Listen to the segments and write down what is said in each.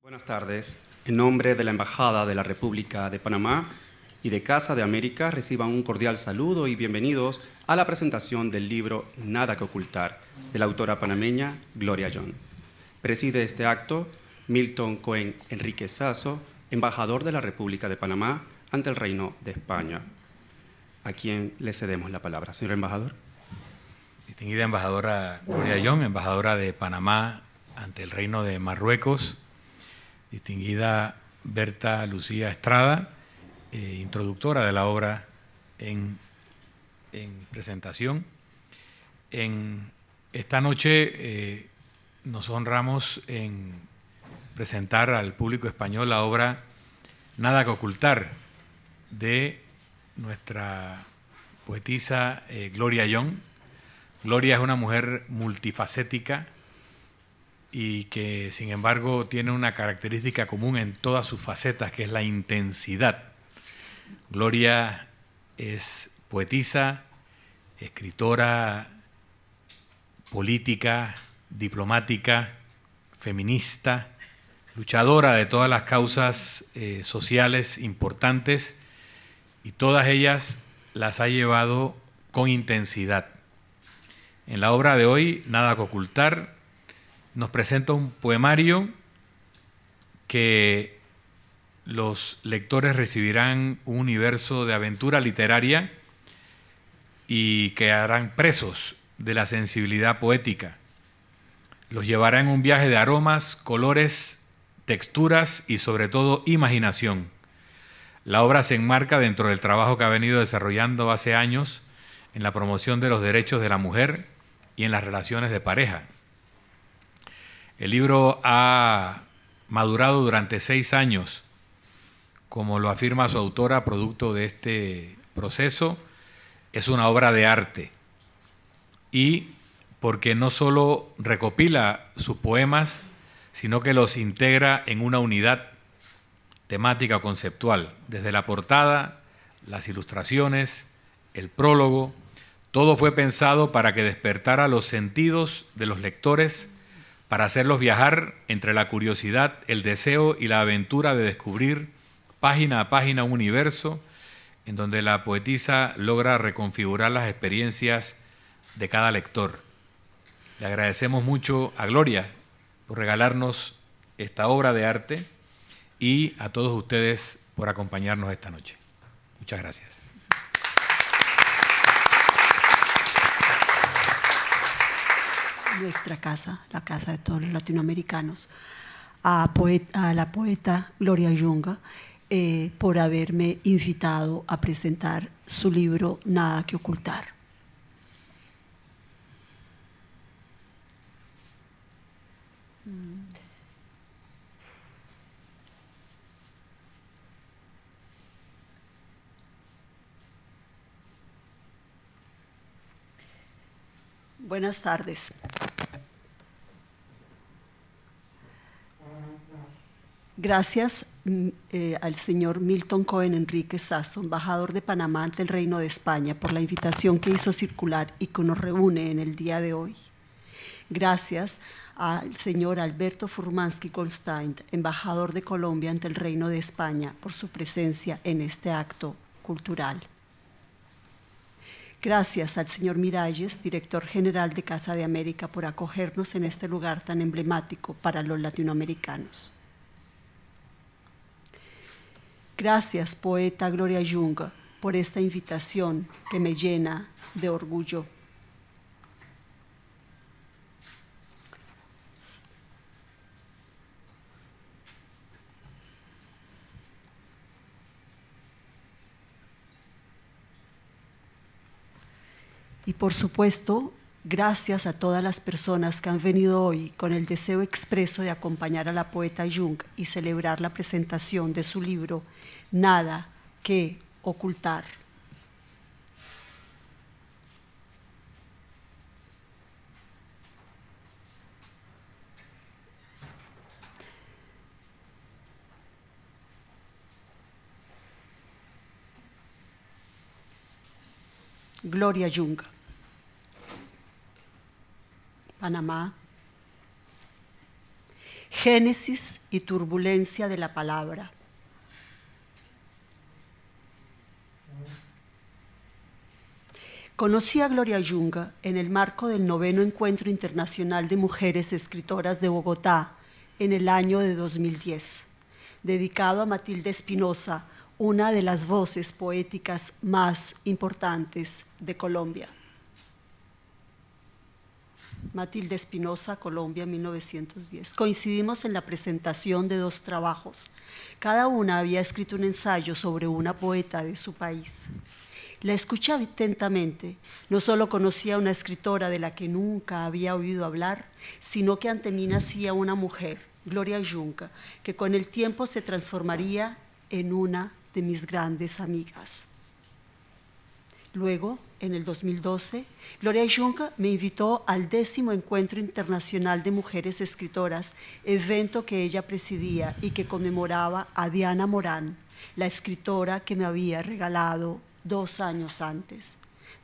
Buenas tardes. En nombre de la Embajada de la República de Panamá y de Casa de América, reciban un cordial saludo y bienvenidos a la presentación del libro Nada que ocultar, de la autora panameña Gloria Young. Preside este acto Milton Cohen Enrique Sasso, embajador de la República de Panamá ante el Reino de España, a quien le cedemos la palabra. Señor embajador. Distinguida embajadora Gloria Young, embajadora de Panamá ante el Reino de Marruecos, distinguida Berta Lucía Estrada, introductora de la obra en presentación. En esta noche nos honramos en presentar al público español la obra Nada que ocultar, de nuestra poetisa Gloria Young. Gloria es una mujer multifacética y que, sin embargo, tiene una característica común en todas sus facetas, que es la intensidad. Gloria es poetisa, escritora, política, diplomática, feminista, luchadora de todas las causas sociales importantes, y todas ellas las ha llevado con intensidad. En la obra de hoy, Nada que ocultar, nos presenta un poemario que los lectores recibirán un universo de aventura literaria y quedarán presos de la sensibilidad poética. Los llevará en un viaje de aromas, colores, texturas y sobre todo imaginación. La obra se enmarca dentro del trabajo que ha venido desarrollando hace años en la promoción de los derechos de la mujer y en las relaciones de pareja. El libro ha madurado durante 6 años, como lo afirma su autora, producto de este proceso. Es una obra de arte, y porque no solo recopila sus poemas, sino que los integra en una unidad temática o conceptual. Desde la portada, las ilustraciones, el prólogo, todo fue pensado para que despertara los sentidos de los lectores, para hacerlos viajar entre la curiosidad, el deseo y la aventura de descubrir página a página un universo en donde la poetisa logra reconfigurar las experiencias de cada lector. Le agradecemos mucho a Gloria por regalarnos esta obra de arte y a todos ustedes por acompañarnos esta noche. Muchas gracias. Nuestra casa, la casa de todos los latinoamericanos, a la poeta Gloria Young por haberme invitado a presentar su libro Nada que ocultar. Buenas tardes. Gracias al señor Milton Cohen Enrique Sasso, embajador de Panamá ante el Reino de España, por la invitación que hizo circular y que nos reúne en el día de hoy. Gracias al señor Alberto Furmansky Goldstein, embajador de Colombia ante el Reino de España, por su presencia en este acto cultural. Gracias al señor Miralles, director general de Casa de América, por acogernos en este lugar tan emblemático para los latinoamericanos. Gracias, poeta Gloria Young, por esta invitación que me llena de orgullo. Y por supuesto, gracias a todas las personas que han venido hoy con el deseo expreso de acompañar a la poeta Young y celebrar la presentación de su libro Nada que ocultar. Gloria Young, Panamá, génesis y turbulencia de la palabra. Conocí a Gloria Yunga en el marco del 9º Encuentro Internacional de Mujeres Escritoras de Bogotá en el año de 2010, dedicado a Matilde Espinosa, una de las voces poéticas más importantes de Colombia. Matilde Espinosa, Colombia, 1910. Coincidimos en la presentación de 2 trabajos. Cada una había escrito un ensayo sobre una poeta de su país. La escuché atentamente. No solo conocía a una escritora de la que nunca había oído hablar, sino que ante mí nacía una mujer, Gloria Yunga, que con el tiempo se transformaría en una de mis grandes amigas. Luego, en el 2012, Gloria Yunga me invitó al 10º Encuentro Internacional de Mujeres Escritoras, evento que ella presidía y que conmemoraba a Diana Morán, la escritora que me había regalado 2 años antes.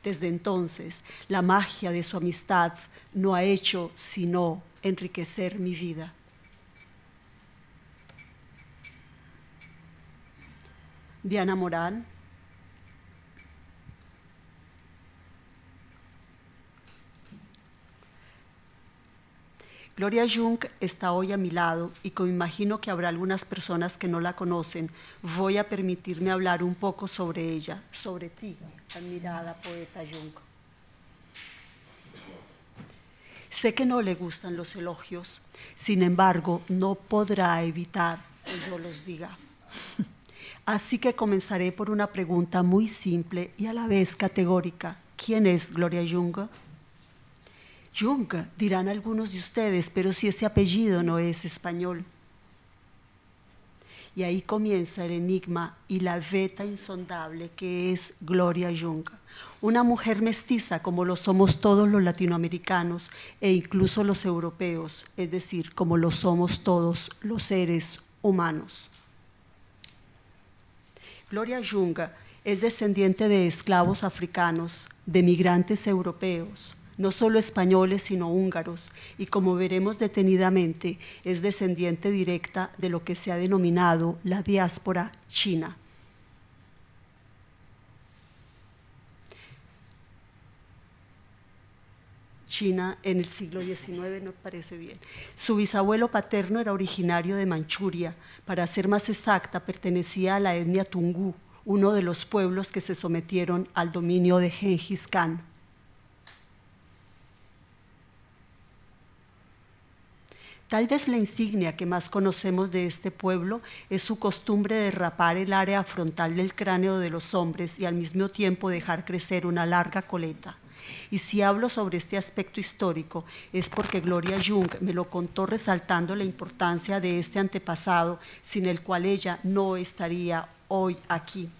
Desde entonces, la magia de su amistad no ha hecho sino enriquecer mi vida. Diana Morán, Gloria Yunga está hoy a mi lado y como imagino que habrá algunas personas que no la conocen, voy a permitirme hablar un poco sobre ella, sobre ti, admirada poeta Yunga. Sé que no le gustan los elogios, sin embargo, no podrá evitar que yo los diga. Así que comenzaré por una pregunta muy simple y a la vez categórica. ¿Quién es Gloria Yunga? Yunga, dirán algunos de ustedes, pero si ese apellido no es español. Y ahí comienza el enigma y la veta insondable que es Gloria Yunga, una mujer mestiza como lo somos todos los latinoamericanos e incluso los europeos, es decir, como lo somos todos los seres humanos. Gloria Yunga es descendiente de esclavos africanos, de migrantes europeos, no solo españoles sino húngaros, y como veremos detenidamente, es descendiente directa de lo que se ha denominado la diáspora china. China en el siglo XIX, no parece bien. Su bisabuelo paterno era originario de Manchuria, para ser más exacta, pertenecía a la etnia Tungú, uno de los pueblos que se sometieron al dominio de Gengis Khan. Tal vez la insignia que más conocemos de este pueblo es su costumbre de rapar el área frontal del cráneo de los hombres y al mismo tiempo dejar crecer una larga coleta. Y si hablo sobre este aspecto histórico es porque Gloria Yunga me lo contó resaltando la importancia de este antepasado sin el cual ella no estaría hoy aquí.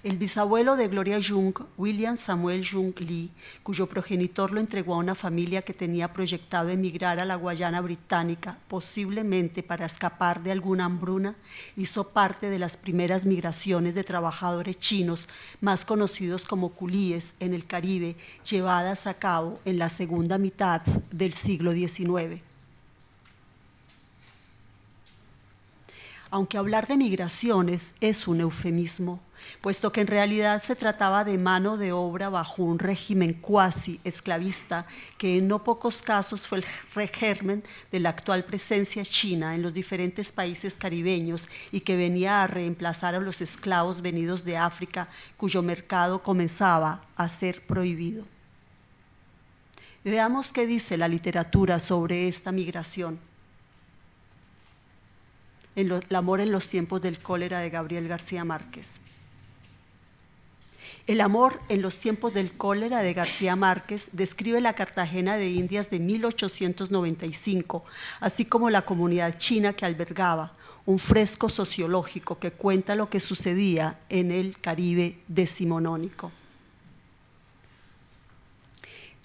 El bisabuelo de Gloria Yunga, William Samuel Jung Lee, cuyo progenitor lo entregó a una familia que tenía proyectado emigrar a la Guayana Británica, posiblemente para escapar de alguna hambruna, hizo parte de las primeras migraciones de trabajadores chinos, más conocidos como culíes, en el Caribe, llevadas a cabo en la segunda mitad del siglo XIX. Aunque hablar de migraciones es un eufemismo, puesto que en realidad se trataba de mano de obra bajo un régimen cuasi esclavista que en no pocos casos fue el germen de la actual presencia china en los diferentes países caribeños y que venía a reemplazar a los esclavos venidos de África, cuyo mercado comenzaba a ser prohibido. Veamos qué dice la literatura sobre esta migración. El amor en los tiempos del cólera de Gabriel García Márquez. El amor en los tiempos del cólera de García Márquez describe la Cartagena de Indias de 1895, así como la comunidad china que albergaba, un fresco sociológico que cuenta lo que sucedía en el Caribe decimonónico.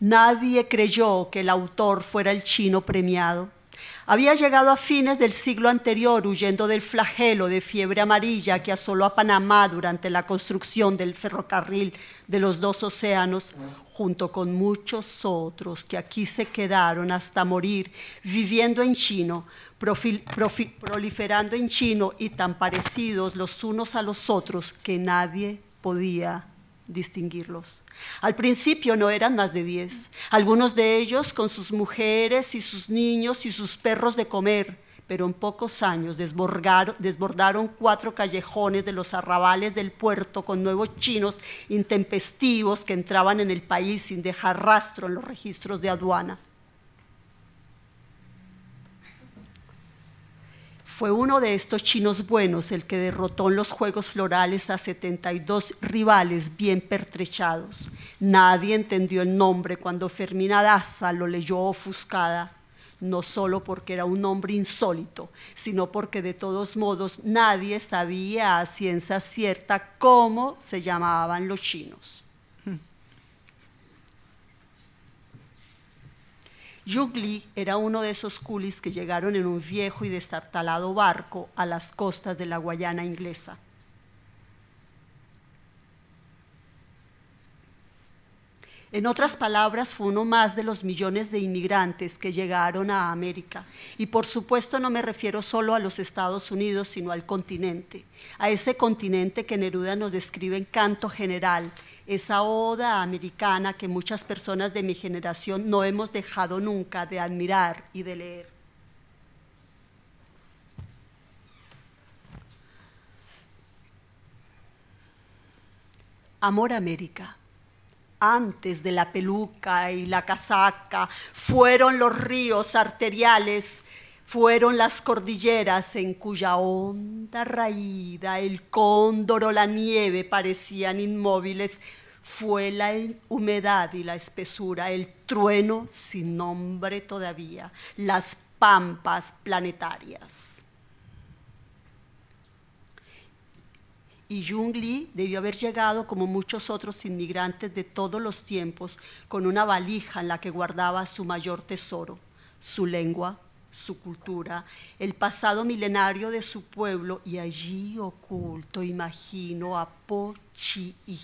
Nadie creyó que el autor fuera el chino premiado. Había llegado a fines del siglo anterior huyendo del flagelo de fiebre amarilla que asoló a Panamá durante la construcción del ferrocarril de los dos océanos, junto con muchos otros que aquí se quedaron hasta morir, viviendo en chino, proliferando en chino y tan parecidos los unos a los otros que nadie podía distinguirlos. Al principio no eran más de 10, algunos de ellos con sus mujeres y sus niños y sus perros de comer, pero en pocos años desbordaron 4 callejones de los arrabales del puerto con nuevos chinos intempestivos que entraban en el país sin dejar rastro en los registros de aduana. Fue uno de estos chinos buenos el que derrotó en los Juegos Florales a 72 rivales bien pertrechados. Nadie entendió el nombre cuando Fermina Daza lo leyó ofuscada, no solo porque era un nombre insólito, sino porque de todos modos nadie sabía a ciencia cierta cómo se llamaban los chinos. Jung Lee era uno de esos coolies que llegaron en un viejo y destartalado barco a las costas de la Guayana inglesa. En otras palabras, fue uno más de los millones de inmigrantes que llegaron a América. Y por supuesto no me refiero solo a los Estados Unidos, sino al continente. A ese continente que Neruda nos describe en Canto General, esa oda americana que muchas personas de mi generación no hemos dejado nunca de admirar y de leer. Amor a América. Antes de la peluca y la casaca, fueron los ríos arteriales, fueron las cordilleras en cuya honda raída el cóndor o la nieve parecían inmóviles, fue la humedad y la espesura, el trueno sin nombre todavía, las pampas planetarias. Y Jung Lee debió haber llegado, como muchos otros inmigrantes de todos los tiempos, con una valija en la que guardaba su mayor tesoro, su lengua, su cultura, el pasado milenario de su pueblo, y allí oculto, imagino, a Po Chi I,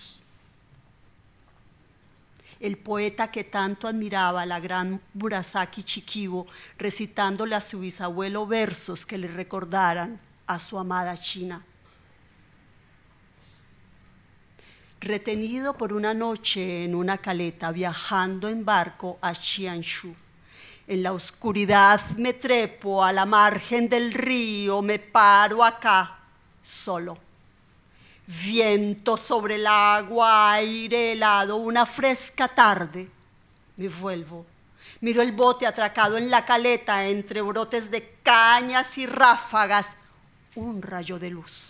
el poeta que tanto admiraba, la gran Murasaki Shikibu, recitándole a su bisabuelo versos que le recordaran a su amada China. Retenido por una noche en una caleta, viajando en barco a Qianshu. En la oscuridad me trepo a la margen del río, me paro acá, solo. Viento sobre el agua, aire helado, una fresca tarde. Me vuelvo. Miro el bote atracado en la caleta entre brotes de cañas y ráfagas. Un rayo de luz.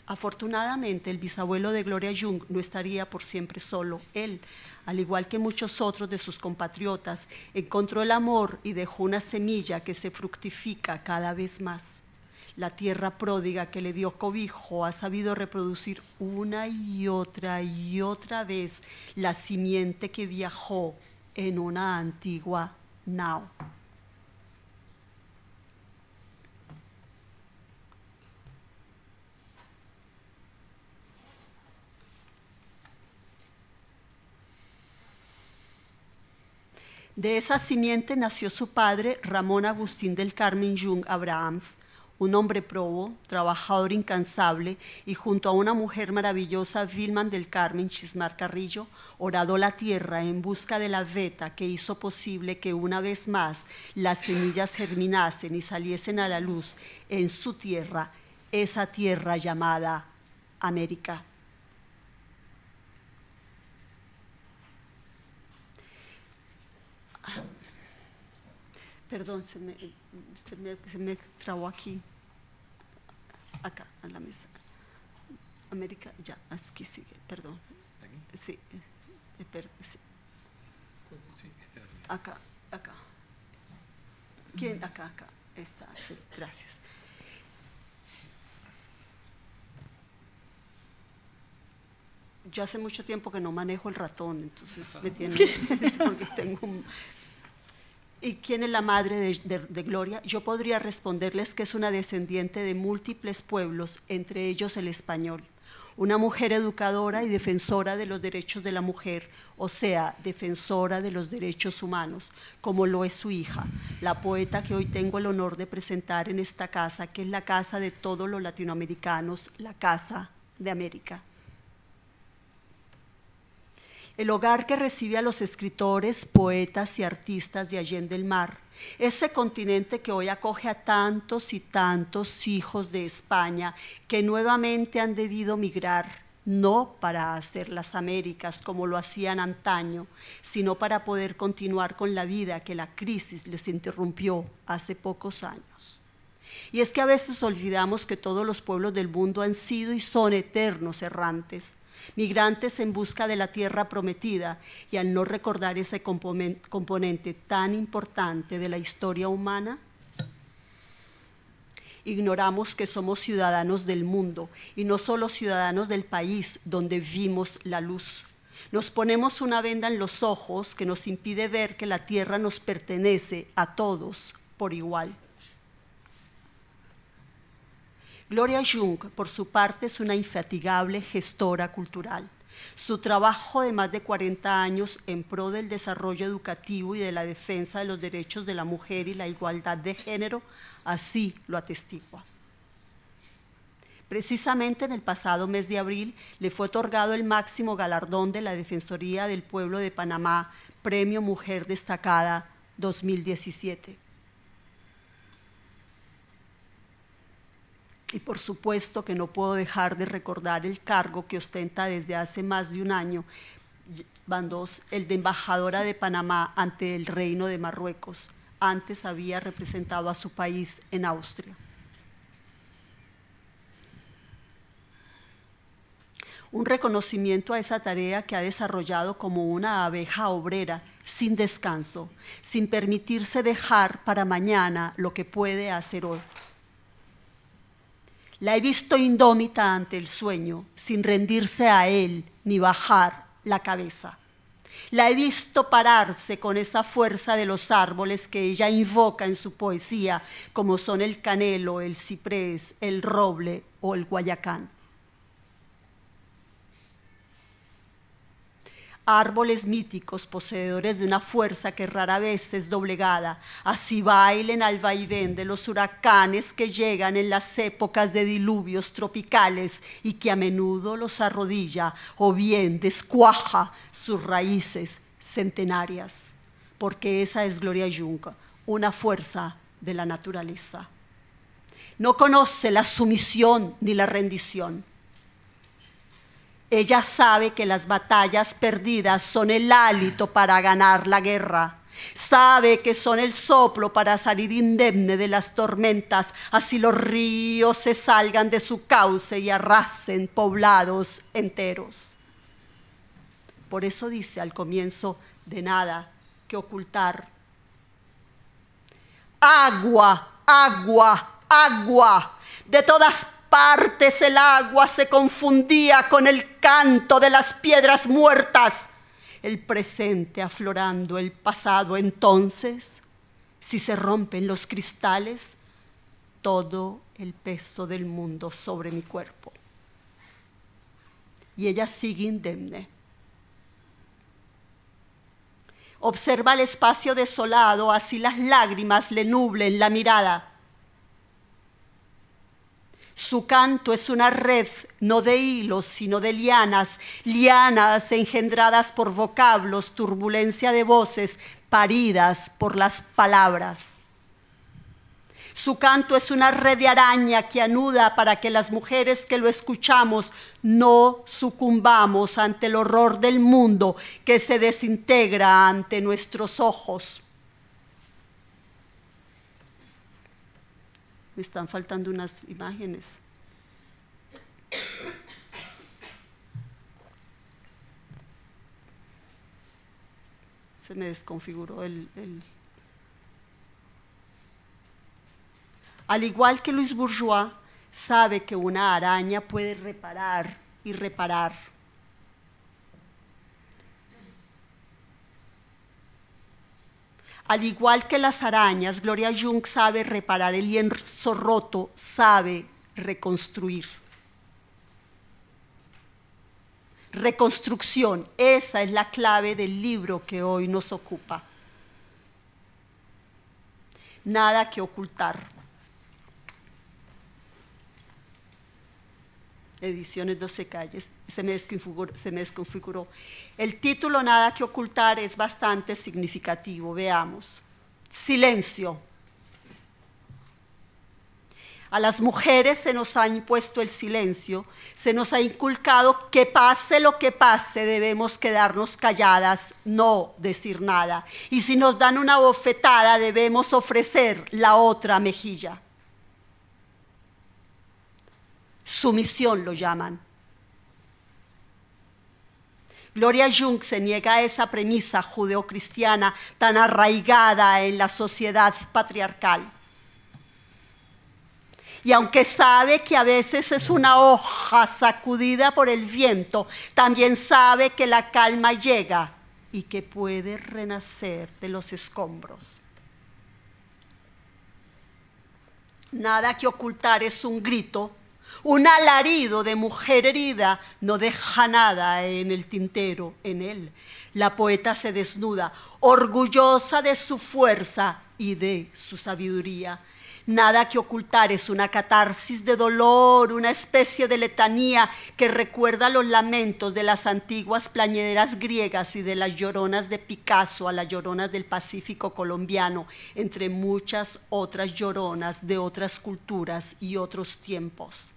Afortunadamente, el bisabuelo de Gloria Jung no estaría por siempre solo. Él, al igual que muchos otros de sus compatriotas, encontró el amor y dejó una semilla que se fructifica cada vez más. La tierra pródiga que le dio cobijo ha sabido reproducir una y otra vez la simiente que viajó en una antigua nao. De esa simiente nació su padre, Ramón Agustín del Carmen Jung Abrahams, un hombre probo, trabajador incansable, y junto a una mujer maravillosa, Vilman del Carmen Chismar Carrillo, horadó la tierra en busca de la veta que hizo posible que una vez más las semillas germinasen y saliesen a la luz en su tierra, esa tierra llamada América. Perdón, se me trabó aquí. Acá, en la mesa. América, ya, aquí sigue, perdón. ¿Aquí? Sí, sí. Acá. ¿Quién? Acá. Está, sí, gracias. Yo hace mucho tiempo que no manejo el ratón, entonces me tiene, porque tengo un... ¿Y quién es la madre de Gloria? Yo podría responderles que es una descendiente de múltiples pueblos, entre ellos el español. Una mujer educadora y defensora de los derechos de la mujer, o sea, defensora de los derechos humanos, como lo es su hija, la poeta que hoy tengo el honor de presentar en esta casa, que es la casa de todos los latinoamericanos, la Casa de América. El hogar que recibe a los escritores, poetas y artistas de Allende el Mar, ese continente que hoy acoge a tantos y tantos hijos de España que nuevamente han debido migrar, no para hacer las Américas como lo hacían antaño, sino para poder continuar con la vida que la crisis les interrumpió hace pocos años. Y es que a veces olvidamos que todos los pueblos del mundo han sido y son eternos errantes, migrantes en busca de la tierra prometida, y al no recordar ese componente tan importante de la historia humana, ignoramos que somos ciudadanos del mundo y no solo ciudadanos del país donde vimos la luz. Nos ponemos una venda en los ojos que nos impide ver que la tierra nos pertenece a todos por igual. Gloria Jung, por su parte, es una infatigable gestora cultural. Su trabajo de más de 40 años en pro del desarrollo educativo y de la defensa de los derechos de la mujer y la igualdad de género, así lo atestigua. Precisamente en el pasado mes de abril le fue otorgado el máximo galardón de la Defensoría del Pueblo de Panamá, Premio Mujer Destacada 2017. Y por supuesto que no puedo dejar de recordar el cargo que ostenta desde hace más de un año, el de embajadora de Panamá ante el Reino de Marruecos. Antes había representado a su país en Austria. Un reconocimiento a esa tarea que ha desarrollado como una abeja obrera, sin descanso, sin permitirse dejar para mañana lo que puede hacer hoy. La he visto indómita ante el sueño, sin rendirse a él ni bajar la cabeza. La he visto pararse con esa fuerza de los árboles que ella invoca en su poesía, como son el canelo, el ciprés, el roble o el guayacán. Árboles míticos, poseedores de una fuerza que rara vez es doblegada, así bailen al vaivén de los huracanes que llegan en las épocas de diluvios tropicales y que a menudo los arrodilla o bien descuaja sus raíces centenarias, porque esa es Gloria Jung, una fuerza de la naturaleza. No conoce la sumisión ni la rendición. Ella sabe que las batallas perdidas son el hálito para ganar la guerra. Sabe que son el soplo para salir indemne de las tormentas, así los ríos se salgan de su cauce y arrasen poblados enteros. Por eso dice al comienzo, de nada que ocultar. Agua, agua, agua, de todas partes el agua se confundía con el canto de las piedras muertas, el presente aflorando el pasado. Entonces, si se rompen los cristales, todo el peso del mundo sobre mi cuerpo. Y ella sigue indemne. Observa el espacio desolado, así las lágrimas le nublen la mirada. Su canto es una red, no de hilos, sino de lianas, lianas engendradas por vocablos, turbulencia de voces, paridas por las palabras. Su canto es una red de araña que anuda para que las mujeres que lo escuchamos no sucumbamos ante el horror del mundo que se desintegra ante nuestros ojos. Me están faltando unas imágenes. Se me desconfiguró el... Al igual que Louis Bourgeois, sabe que una araña puede reparar y reparar. Al igual que las arañas, Gloria Jung sabe reparar el lienzo roto, sabe reconstruir. Reconstrucción, esa es la clave del libro que hoy nos ocupa. Nada que ocultar. Ediciones 12 Calles, se me desconfiguró. El título Nada que ocultar es bastante significativo, veamos. Silencio. A las mujeres se nos ha impuesto el silencio, se nos ha inculcado que pase lo que pase, debemos quedarnos calladas, no decir nada. Y si nos dan una bofetada, debemos ofrecer la otra mejilla. Sumisión lo llaman. Gloria Jung se niega a esa premisa judeocristiana tan arraigada en la sociedad patriarcal. Y aunque sabe que a veces es una hoja sacudida por el viento, también sabe que la calma llega y que puede renacer de los escombros. Nada que ocultar es un grito. Un alarido de mujer herida no deja nada en el tintero, en él. La poeta se desnuda, orgullosa de su fuerza y de su sabiduría. Nada que ocultar es una catarsis de dolor, una especie de letanía que recuerda los lamentos de las antiguas plañideras griegas y de las lloronas de Picasso a las lloronas del Pacífico colombiano, entre muchas otras lloronas de otras culturas y otros tiempos.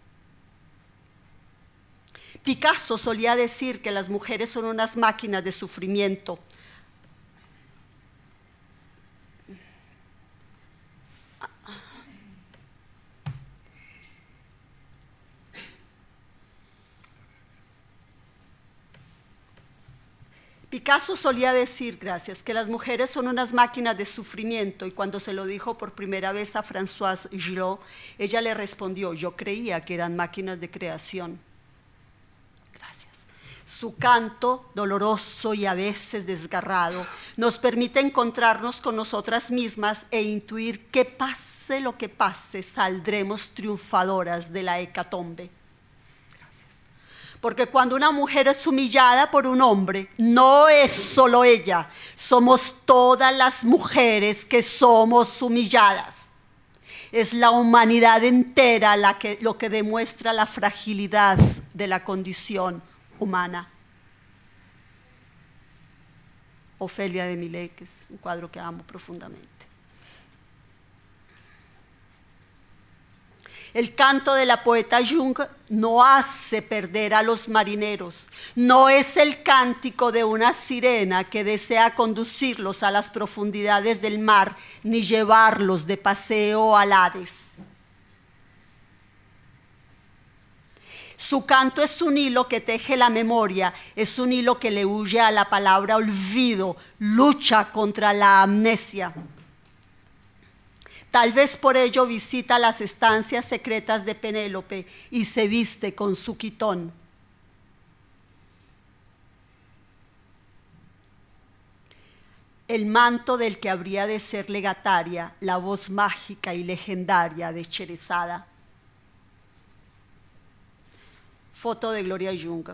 Picasso solía decir que las mujeres son unas máquinas de sufrimiento. Picasso solía decir, gracias, que las mujeres son unas máquinas de sufrimiento, y cuando se lo dijo por primera vez a Françoise Gillot, ella le respondió: yo creía que eran máquinas de creación. Su canto, doloroso y a veces desgarrado, nos permite encontrarnos con nosotras mismas e intuir que pase lo que pase, saldremos triunfadoras de la hecatombe. Gracias. Porque cuando una mujer es humillada por un hombre, no es solo ella, somos todas las mujeres que somos humilladas. Es la humanidad entera lo que demuestra la fragilidad de la condición humana. Ofelia de Millet, que es un cuadro que amo profundamente. El canto de la poeta Jung no hace perder a los marineros, no es el cántico de una sirena que desea conducirlos a las profundidades del mar, ni llevarlos de paseo al Hades. Su canto es un hilo que teje la memoria, es un hilo que le huye a la palabra olvido, lucha contra la amnesia. Tal vez por ello visita las estancias secretas de Penélope y se viste con su quitón. El manto del que habría de ser legataria, la voz mágica y legendaria de Sherezada. Foto de Gloria Jung.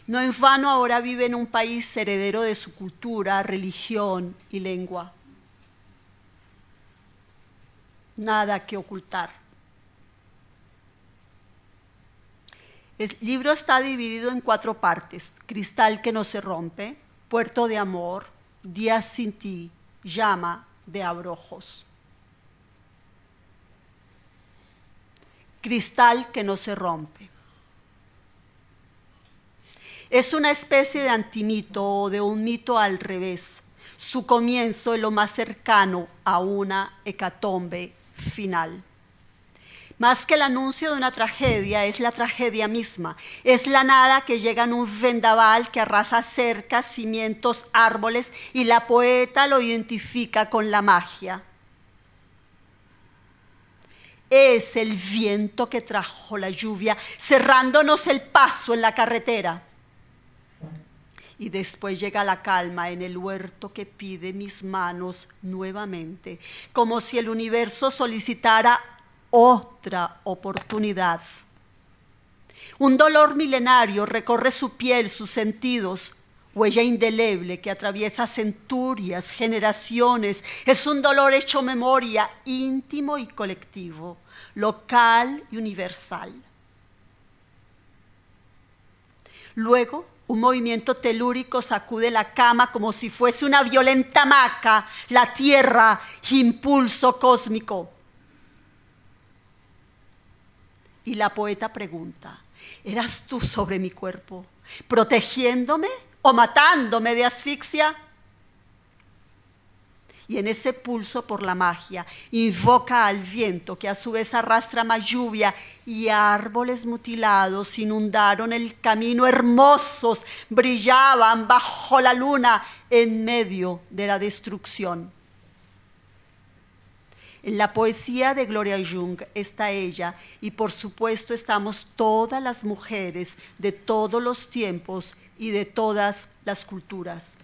No en vano ahora vive en un país heredero de su cultura, religión y lengua. Nada que ocultar. El libro está dividido en 4 partes: Cristal que no se rompe, Puerto de amor, Días sin ti, Llama de abrojos. Cristal que no se rompe. Es una especie de antimito o de un mito al revés. Su comienzo es lo más cercano a una hecatombe final. Más que el anuncio de una tragedia, es la tragedia misma. Es la nada que llega en un vendaval que arrasa cercas, cimientos, árboles, y la poeta lo identifica con la magia. Es el viento que trajo la lluvia, cerrándonos el paso en la carretera. Y después llega la calma en el huerto que pide mis manos nuevamente, como si el universo solicitara otra oportunidad. Un dolor milenario recorre su piel, sus sentidos, huella indeleble que atraviesa centurias, generaciones. Es un dolor hecho memoria, íntimo y colectivo, local y universal. Luego, un movimiento telúrico sacude la cama como si fuese una violenta hamaca, la tierra, impulso cósmico. Y la poeta pregunta, ¿eras tú sobre mi cuerpo, protegiéndome o matándome de asfixia? Y en ese pulso por la magia, invoca al viento que a su vez arrastra más lluvia y árboles mutilados inundaron el camino, hermosos, brillaban bajo la luna en medio de la destrucción. En la poesía de Gloria Jung está ella y por supuesto estamos todas las mujeres de todos los tiempos y de todas las culturas.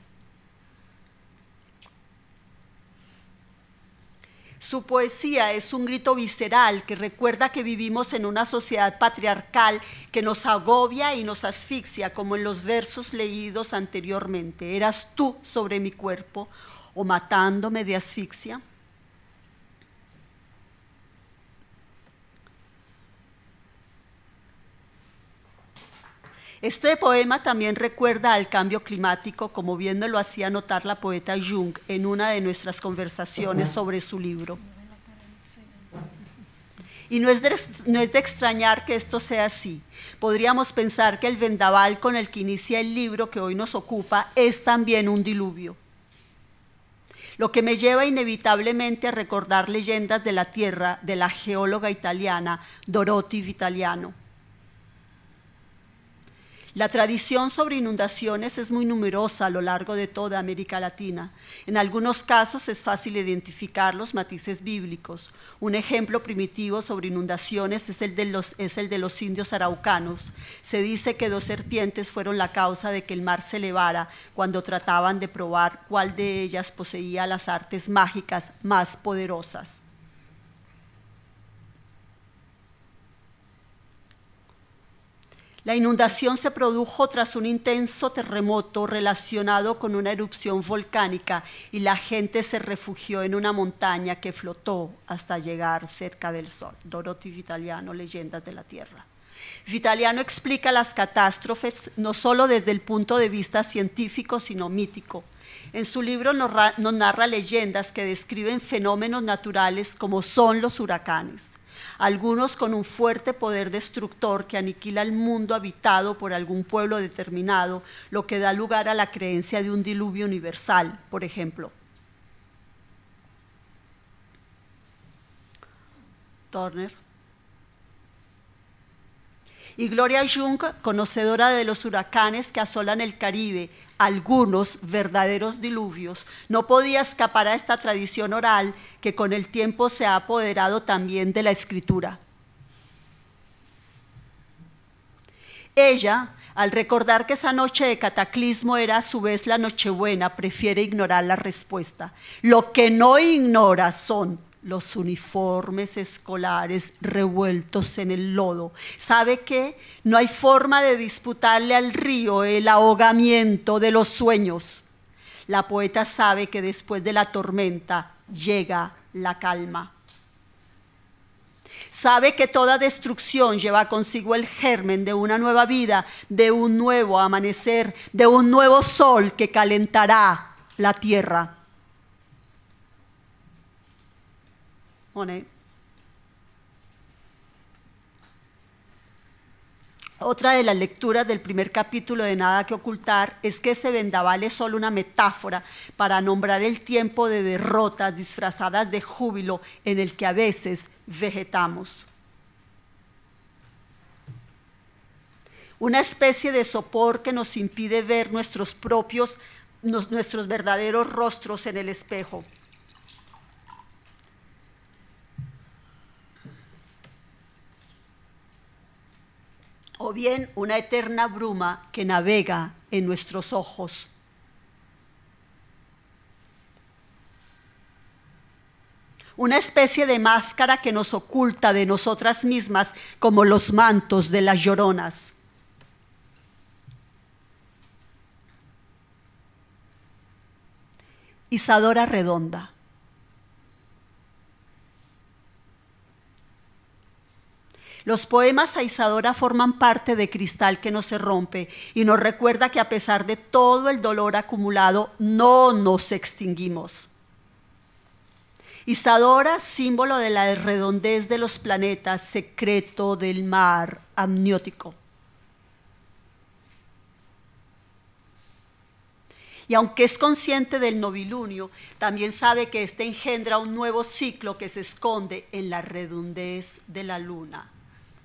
Su poesía es un grito visceral que recuerda que vivimos en una sociedad patriarcal que nos agobia y nos asfixia, como en los versos leídos anteriormente. ¿Eras tú sobre mi cuerpo o matándome de asfixia? Este poema también recuerda al cambio climático, como bien me lo hacía notar la poeta Jung en una de nuestras conversaciones sobre su libro. Y no es de extrañar que esto sea así. Podríamos pensar que el vendaval con el que inicia el libro que hoy nos ocupa es también un diluvio. Lo que me lleva inevitablemente a recordar leyendas de la tierra de la geóloga italiana Dorothy Vitaliano. La tradición sobre inundaciones es muy numerosa a lo largo de toda América Latina. En algunos casos es fácil identificar los matices bíblicos. Un ejemplo primitivo sobre inundaciones es el de los indios araucanos. Se dice que 2 serpientes fueron la causa de que el mar se elevara cuando trataban de probar cuál de ellas poseía las artes mágicas más poderosas. La inundación se produjo tras un intenso terremoto relacionado con una erupción volcánica y la gente se refugió en una montaña que flotó hasta llegar cerca del sol. Dorothy Vitaliano, Leyendas de la Tierra. Vitaliano explica las catástrofes no solo desde el punto de vista científico, sino mítico. En su libro nos narra leyendas que describen fenómenos naturales como son los huracanes. Algunos con un fuerte poder destructor que aniquila el mundo habitado por algún pueblo determinado, lo que da lugar a la creencia de un diluvio universal, por ejemplo. Turner. Y Gloria Jung, conocedora de los huracanes que asolan el Caribe, algunos verdaderos diluvios, no podía escapar a esta tradición oral que con el tiempo se ha apoderado también de la escritura. Ella, al recordar que esa noche de cataclismo era a su vez la Nochebuena, prefiere ignorar la respuesta. Lo que no ignora son los uniformes escolares revueltos en el lodo. ¿Sabe qué? No hay forma de disputarle al río el ahogamiento de los sueños. La poeta sabe que después de la tormenta llega la calma. Sabe que toda destrucción lleva consigo el germen de una nueva vida, de un nuevo amanecer, de un nuevo sol que calentará la tierra. Monet. Otra de las lecturas del primer capítulo de Nada que ocultar es que ese vendaval es solo una metáfora para nombrar el tiempo de derrotas disfrazadas de júbilo en el que a veces vegetamos. Una especie de sopor que nos impide ver nuestros verdaderos rostros en el espejo. O bien una eterna bruma que navega en nuestros ojos. Una especie de máscara que nos oculta de nosotras mismas como los mantos de las lloronas. Isadora Redonda. Los poemas a Isadora forman parte de cristal que no se rompe y nos recuerda que a pesar de todo el dolor acumulado, no nos extinguimos. Isadora, símbolo de la redondez de los planetas, secreto del mar amniótico. Y aunque es consciente del novilunio, también sabe que éste engendra un nuevo ciclo que se esconde en la redondez de la luna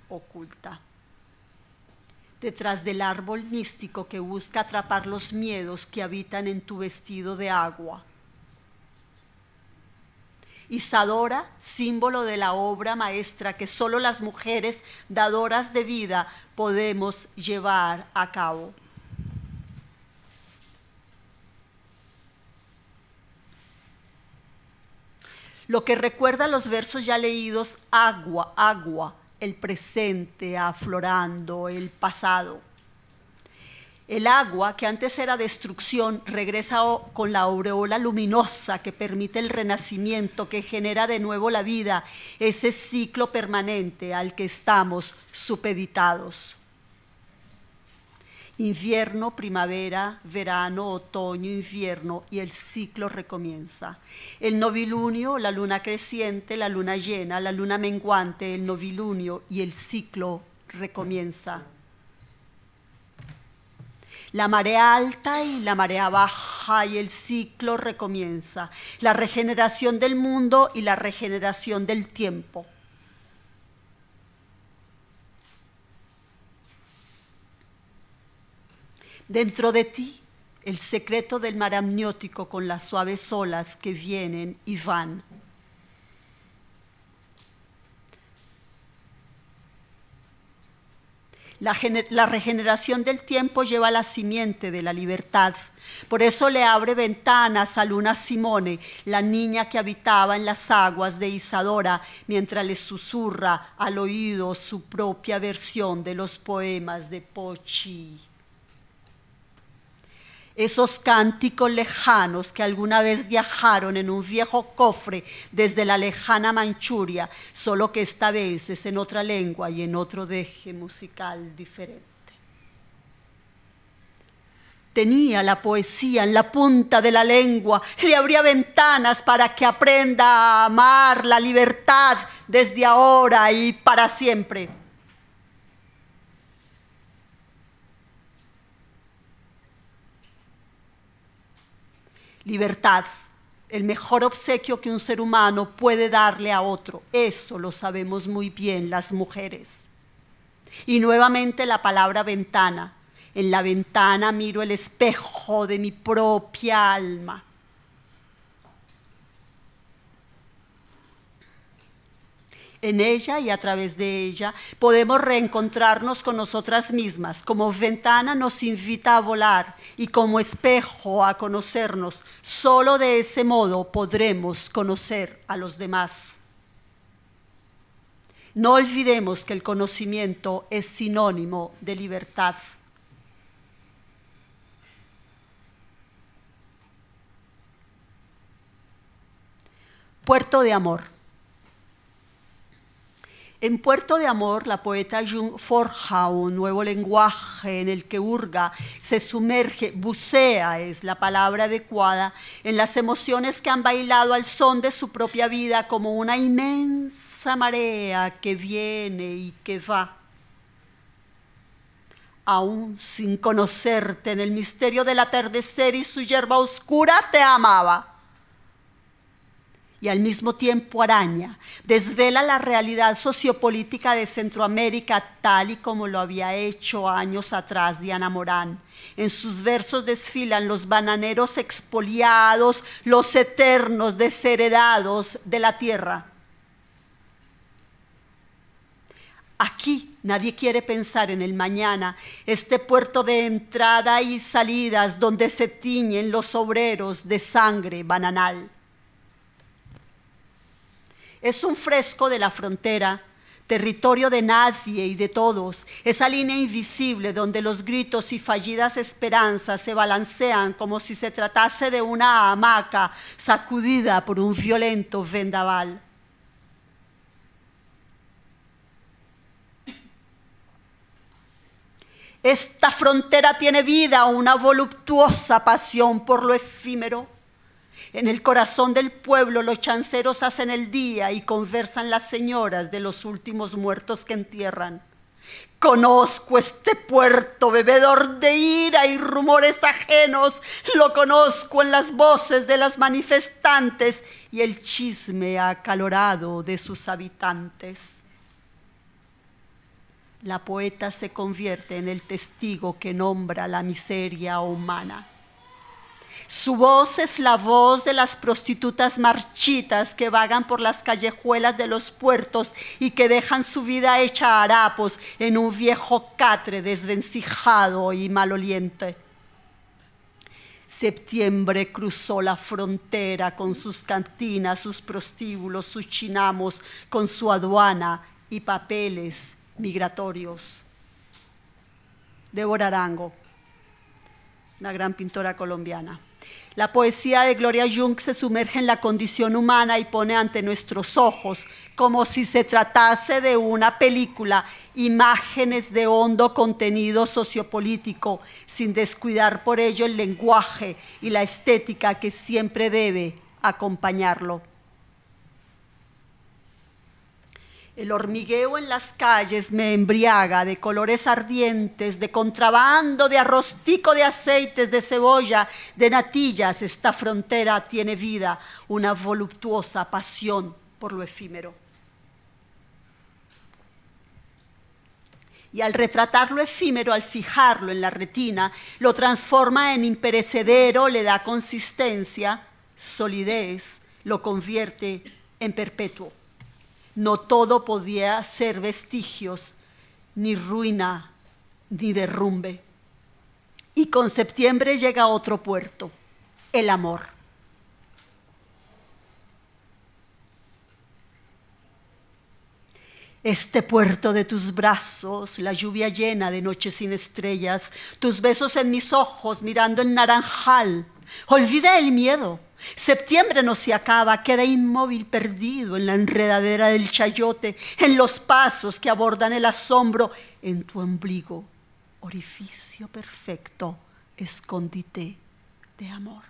oculta. Detrás del árbol místico que busca atrapar los miedos que habitan en tu vestido de agua. Isadora, símbolo de la obra maestra que solo las mujeres dadoras de vida podemos llevar a cabo. Lo que recuerda los versos ya leídos, agua, agua, el presente aflorando el pasado. El agua, que antes era destrucción, regresa con la aureola luminosa que permite el renacimiento, que genera de nuevo la vida, ese ciclo permanente al que estamos supeditados. Invierno, primavera, verano, otoño, invierno y el ciclo recomienza. El novilunio, la luna creciente, la luna llena, la luna menguante, el novilunio y el ciclo recomienza. La marea alta y la marea baja y el ciclo recomienza. La regeneración del mundo y la regeneración del tiempo. Dentro de ti, el secreto del mar amniótico con las suaves olas que vienen y van. La regeneración del tiempo lleva la simiente de la libertad. Por eso le abre ventanas a Luna Simone, la niña que habitaba en las aguas de Isadora, mientras le susurra al oído su propia versión de los poemas de Pochi. Esos cánticos lejanos que alguna vez viajaron en un viejo cofre desde la lejana Manchuria, solo que esta vez es en otra lengua y en otro deje musical diferente. Tenía la poesía en la punta de la lengua, le abría ventanas para que aprenda a amar la libertad desde ahora y para siempre. Libertad, el mejor obsequio que un ser humano puede darle a otro. Eso lo sabemos muy bien las mujeres. Y nuevamente la palabra ventana. En la ventana miro el espejo de mi propia alma. En ella y a través de ella podemos reencontrarnos con nosotras mismas. Como ventana nos invita a volar y como espejo a conocernos. Solo de ese modo podremos conocer a los demás. No olvidemos que el conocimiento es sinónimo de libertad. Puerto de Amor. En Puerto de Amor, la poeta Jung forja un nuevo lenguaje en el que hurga, se sumerge, bucea es la palabra adecuada, en las emociones que han bailado al son de su propia vida como una inmensa marea que viene y que va. Aún sin conocerte, en el misterio del atardecer y su hierba oscura te amaba. Y al mismo tiempo araña, desvela la realidad sociopolítica de Centroamérica tal y como lo había hecho años atrás Diana Morán. En sus versos desfilan los bananeros expoliados, los eternos desheredados de la tierra. Aquí Nadie quiere pensar en el mañana, este puerto de entrada y salidas donde se tiñen los obreros de sangre bananal. Es un fresco de la frontera, territorio de nadie y de todos, esa línea invisible donde los gritos y fallidas esperanzas se balancean como si se tratase de una hamaca sacudida por un violento vendaval. Esta frontera tiene vida, una voluptuosa pasión por lo efímero. En el corazón del pueblo los chanceros hacen el día y conversan las señoras de los últimos muertos que entierran. Conozco este puerto, bebedor de ira y rumores ajenos. Lo conozco en las voces de las manifestantes y el chisme acalorado de sus habitantes. La poeta se convierte en el testigo que nombra la miseria humana. Su voz es la voz de las prostitutas marchitas que vagan por las callejuelas de los puertos y que dejan su vida hecha harapos en un viejo catre desvencijado y maloliente. Septiembre cruzó la frontera con sus cantinas, sus prostíbulos, sus chinamos, con su aduana y papeles migratorios. Débora Arango, una gran pintora colombiana. La poesía de Gloria Jung se sumerge en la condición humana y pone ante nuestros ojos, como si se tratase de una película, imágenes de hondo contenido sociopolítico, sin descuidar por ello el lenguaje y la estética que siempre debe acompañarlo. El hormigueo en las calles me embriaga de colores ardientes, de contrabando, de arrostico de aceites, de cebolla, de natillas. Esta frontera tiene vida, una voluptuosa pasión por lo efímero. Y al retratar lo efímero, al fijarlo en la retina, lo transforma en imperecedero, le da consistencia, solidez, lo convierte en perpetuo. No todo podía ser vestigios, ni ruina, ni derrumbe. Y con septiembre llega otro puerto, el amor. Este puerto de tus brazos, la lluvia llena de noches sin estrellas, tus besos en mis ojos mirando el naranjal. Olvida el miedo. Septiembre no se acaba, queda inmóvil, perdido en la enredadera del chayote, en los pasos que abordan el asombro, en tu ombligo, orificio perfecto, escondite de amor.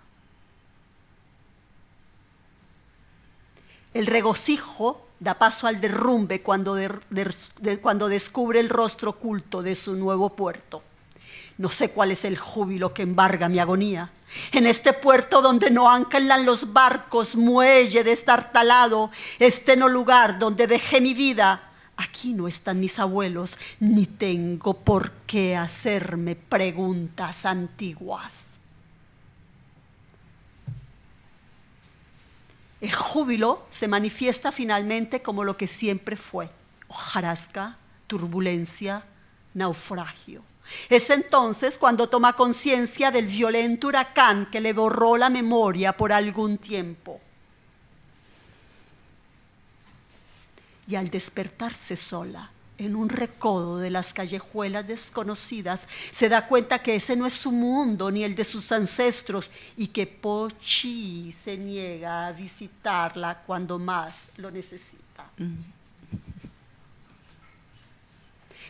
El regocijo da paso al derrumbe cuando descubre el rostro oculto de su nuevo puerto. No sé cuál es el júbilo que embarga mi agonía. En este puerto donde no anclan los barcos, muelle destartalado, este no lugar donde dejé mi vida. Aquí no están mis abuelos, ni tengo por qué hacerme preguntas antiguas. El júbilo se manifiesta finalmente como lo que siempre fue: hojarasca, turbulencia, naufragio. Es entonces cuando toma conciencia del violento huracán que le borró la memoria por algún tiempo. Y al despertarse sola en un recodo de las callejuelas desconocidas, se da cuenta que ese no es su mundo ni el de sus ancestros y que Pochi se niega a visitarla cuando más lo necesita.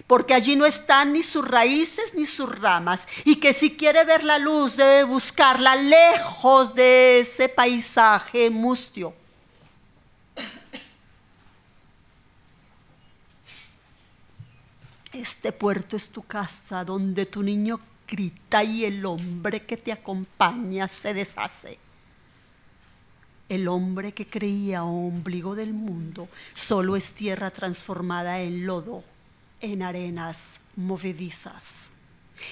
Porque allí no están ni sus raíces ni sus ramas, y que si quiere ver la luz debe buscarla lejos de ese paisaje mustio. Este puerto es tu casa donde tu niño grita y el hombre que te acompaña se deshace. El hombre que creía ombligo del mundo solo es tierra transformada en lodo, en arenas movedizas.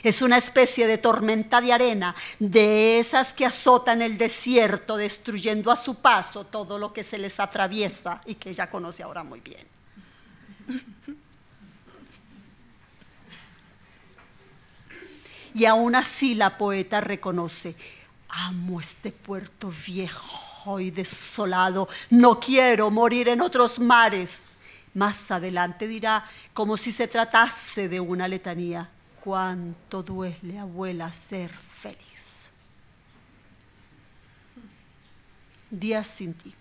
Es una especie de tormenta de arena, de esas que azotan el desierto, destruyendo a su paso todo lo que se les atraviesa y que ella conoce ahora muy bien. Y aún así la poeta reconoce: amo este puerto viejo y desolado, no quiero morir en otros mares. Más adelante dirá, como si se tratase de una letanía: cuánto duele, abuela, ser feliz. Días sin ti.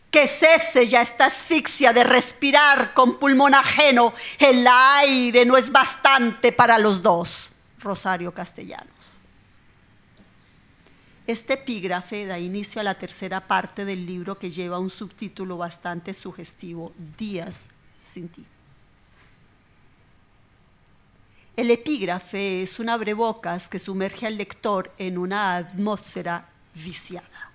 Que cese ya esta asfixia de respirar con pulmón ajeno. El aire no es bastante para los dos. Rosario Castellanos. Este epígrafe da inicio a la tercera parte del libro, que lleva un subtítulo bastante sugestivo: Días sin ti. El epígrafe es un abrebocas que sumerge al lector en una atmósfera viciada.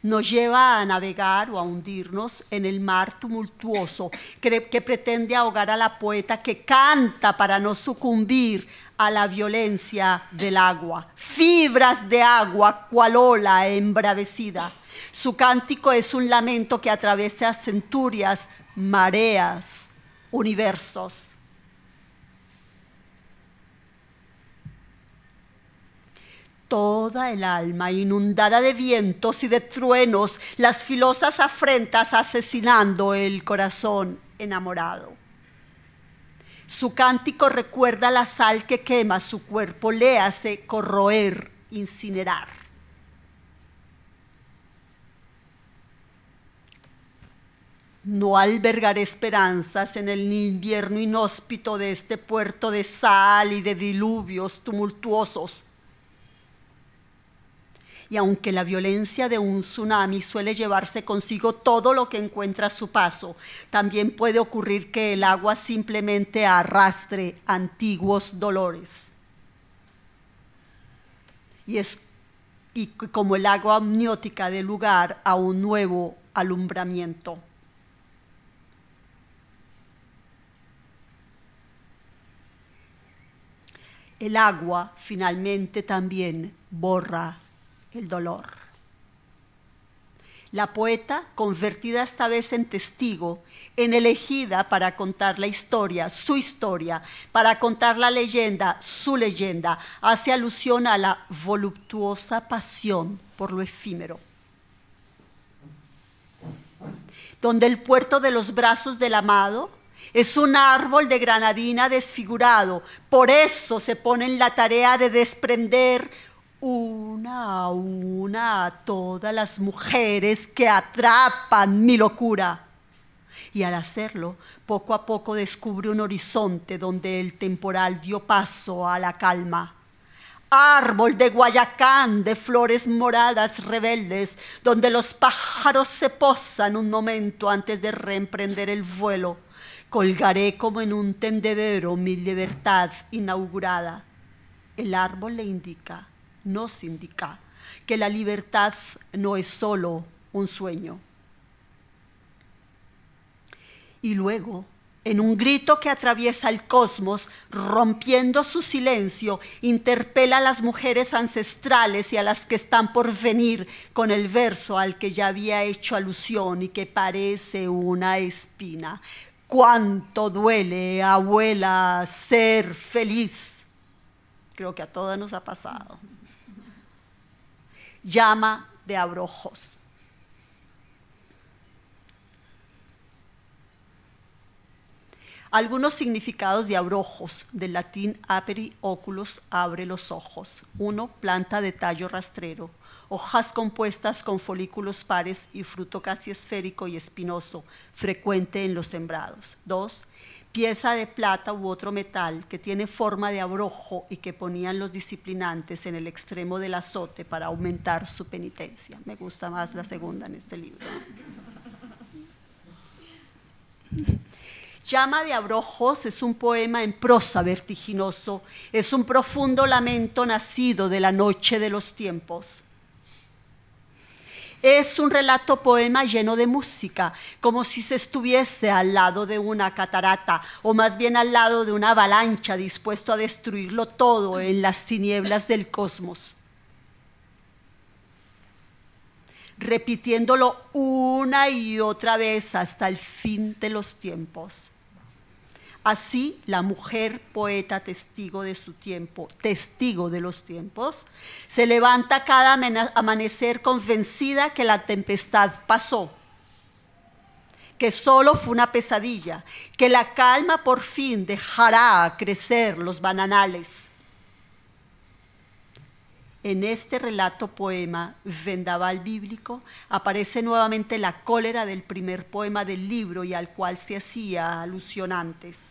Nos lleva a navegar o a hundirnos en el mar tumultuoso que pretende ahogar a la poeta, que canta para no sucumbir a la violencia del agua. Fibras de agua, cual ola embravecida. Su cántico es un lamento que atraviesa centurias, mareas, universos. Toda el alma inundada de vientos y de truenos, las filosas afrentas asesinando el corazón enamorado. Su cántico recuerda la sal que quema su cuerpo, le hace corroer, incinerar. No albergaré esperanzas en el invierno inhóspito de este puerto de sal y de diluvios tumultuosos. Y aunque la violencia de un tsunami suele llevarse consigo todo lo que encuentra a su paso, también puede ocurrir que el agua simplemente arrastre antiguos dolores. Y como el agua amniótica dé lugar a un nuevo alumbramiento. El agua finalmente también borra el dolor. La poeta, convertida esta vez en testigo, en elegida para contar la historia, su historia, para contar la leyenda, su leyenda, hace alusión a la voluptuosa pasión por lo efímero. Donde el puerto de los brazos del amado es un árbol de granadina desfigurado, por eso se pone en la tarea de desprender una a una a todas las mujeres que atrapan mi locura. Y al hacerlo, poco a poco descubre un horizonte donde el temporal dio paso a la calma. Árbol de Guayacán, de flores moradas rebeldes, donde los pájaros se posan un momento antes de reemprender el vuelo. Colgaré como en un tendedero mi libertad inaugurada. El árbol le indica, nos indica, que la libertad no es solo un sueño. Y luego, en un grito que atraviesa el cosmos, rompiendo su silencio, interpela a las mujeres ancestrales y a las que están por venir con el verso al que ya había hecho alusión y que parece una espina. Cuánto duele, abuela, ser feliz. Creo que a todas nos ha pasado. Llama de abrojos. Algunos significados de abrojos, del latín aperi oculos, abre los ojos. 1, planta de tallo rastrero, hojas compuestas con folículos pares y fruto casi esférico y espinoso, frecuente en los sembrados. 2, pieza de plata u otro metal que tiene forma de abrojo y que ponían los disciplinantes en el extremo del azote para aumentar su penitencia. Me gusta más la segunda en este libro. Llama de abrojos es un poema en prosa vertiginoso, es un profundo lamento nacido de la noche de los tiempos. Es un relato poema lleno de música, como si se estuviese al lado de una catarata, o más bien al lado de una avalancha dispuesto a destruirlo todo en las tinieblas del cosmos. Repitiéndolo una y otra vez hasta el fin de los tiempos. Así, la mujer poeta testigo de su tiempo, testigo de los tiempos, se levanta cada amanecer convencida que la tempestad pasó, que solo fue una pesadilla, que la calma por fin dejará crecer los bananales. En este relato poema, Vendaval bíblico, aparece nuevamente la cólera del primer poema del libro y al cual se hacía alusión antes.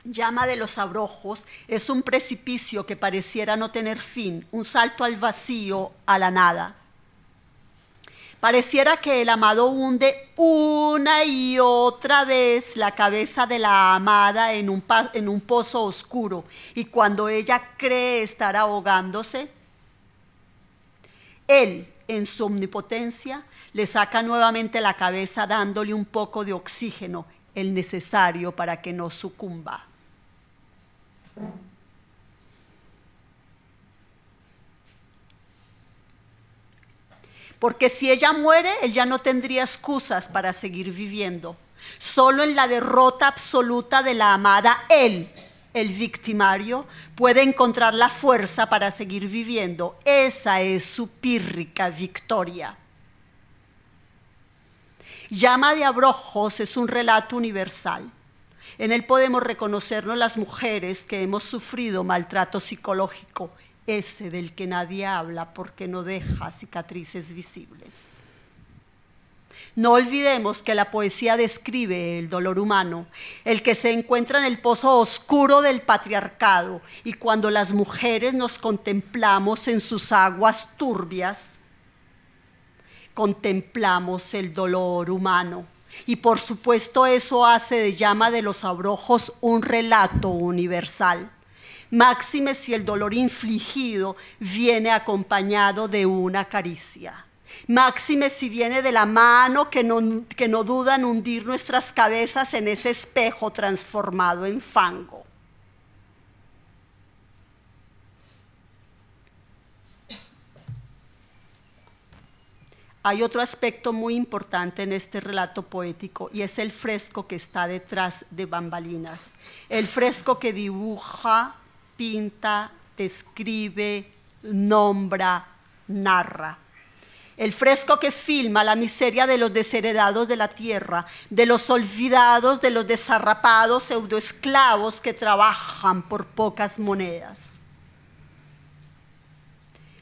Llama de los abrojos es un precipicio que pareciera no tener fin, un salto al vacío, a la nada. Pareciera que el amado hunde una y otra vez la cabeza de la amada en un pozo oscuro, y cuando ella cree estar ahogándose, él, en su omnipotencia, le saca nuevamente la cabeza dándole un poco de oxígeno, el necesario para que no sucumba. Porque si ella muere, él ya no tendría excusas para seguir viviendo. Solo en la derrota absoluta de la amada, él, el victimario, puede encontrar la fuerza para seguir viviendo. Esa es su pírrica victoria. Llama de abrojos es un relato universal. En él podemos reconocernos las mujeres que hemos sufrido maltrato psicológico, ese del que nadie habla porque no deja cicatrices visibles. No olvidemos que la poesía describe el dolor humano, el que se encuentra en el pozo oscuro del patriarcado, y cuando las mujeres nos contemplamos en sus aguas turbias, contemplamos el dolor humano. Y por supuesto eso hace de Llama de los abrojos un relato universal. Máxime si el dolor infligido viene acompañado de una caricia. Máxime si viene de la mano que no duda en hundir nuestras cabezas en ese espejo transformado en fango. Hay otro aspecto muy importante en este relato poético y es el fresco que está detrás de bambalinas. El fresco que dibuja, pinta, describe, nombra, narra. El fresco que filma la miseria de los desheredados de la tierra, de los olvidados, de los desarrapados pseudoesclavos que trabajan por pocas monedas.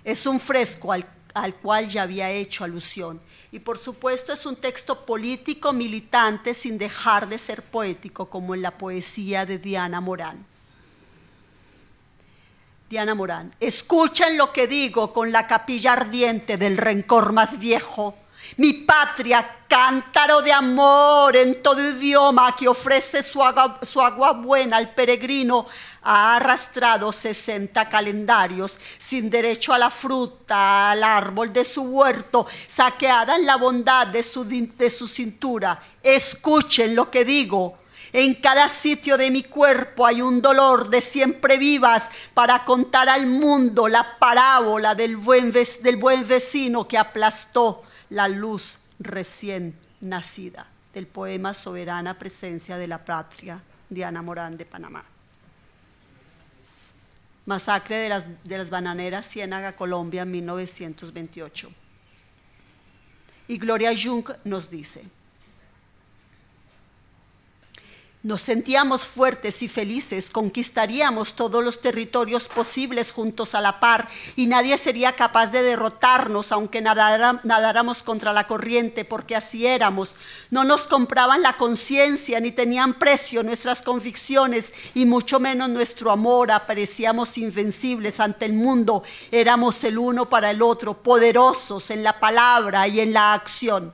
Es un fresco al cual ya había hecho alusión. Y por supuesto es un texto político militante sin dejar de ser poético, como en la poesía de Diana Morán. Diana Morán, escuchen lo que digo con la capilla ardiente del rencor más viejo. Mi patria, cántaro de amor en todo idioma que ofrece su agua buena al peregrino, ha arrastrado 60 calendarios sin derecho a la fruta, al árbol de su huerto, saqueada en la bondad de su cintura. Escuchen lo que digo. En cada sitio de mi cuerpo hay un dolor de siempre vivas para contar al mundo la parábola del buen vecino que aplastó la luz recién nacida, del poema Soberana Presencia de la Patria, Diana Morán de Panamá. Masacre de las Bananeras, Ciénaga, Colombia, 1928. Y Gloria Jung nos dice: nos sentíamos fuertes y felices, conquistaríamos todos los territorios posibles juntos a la par y nadie sería capaz de derrotarnos aunque nadáramos contra la corriente, porque así éramos. No nos compraban la conciencia ni tenían precio nuestras convicciones y mucho menos nuestro amor. Aparecíamos invencibles ante el mundo, éramos el uno para el otro, poderosos en la palabra y en la acción.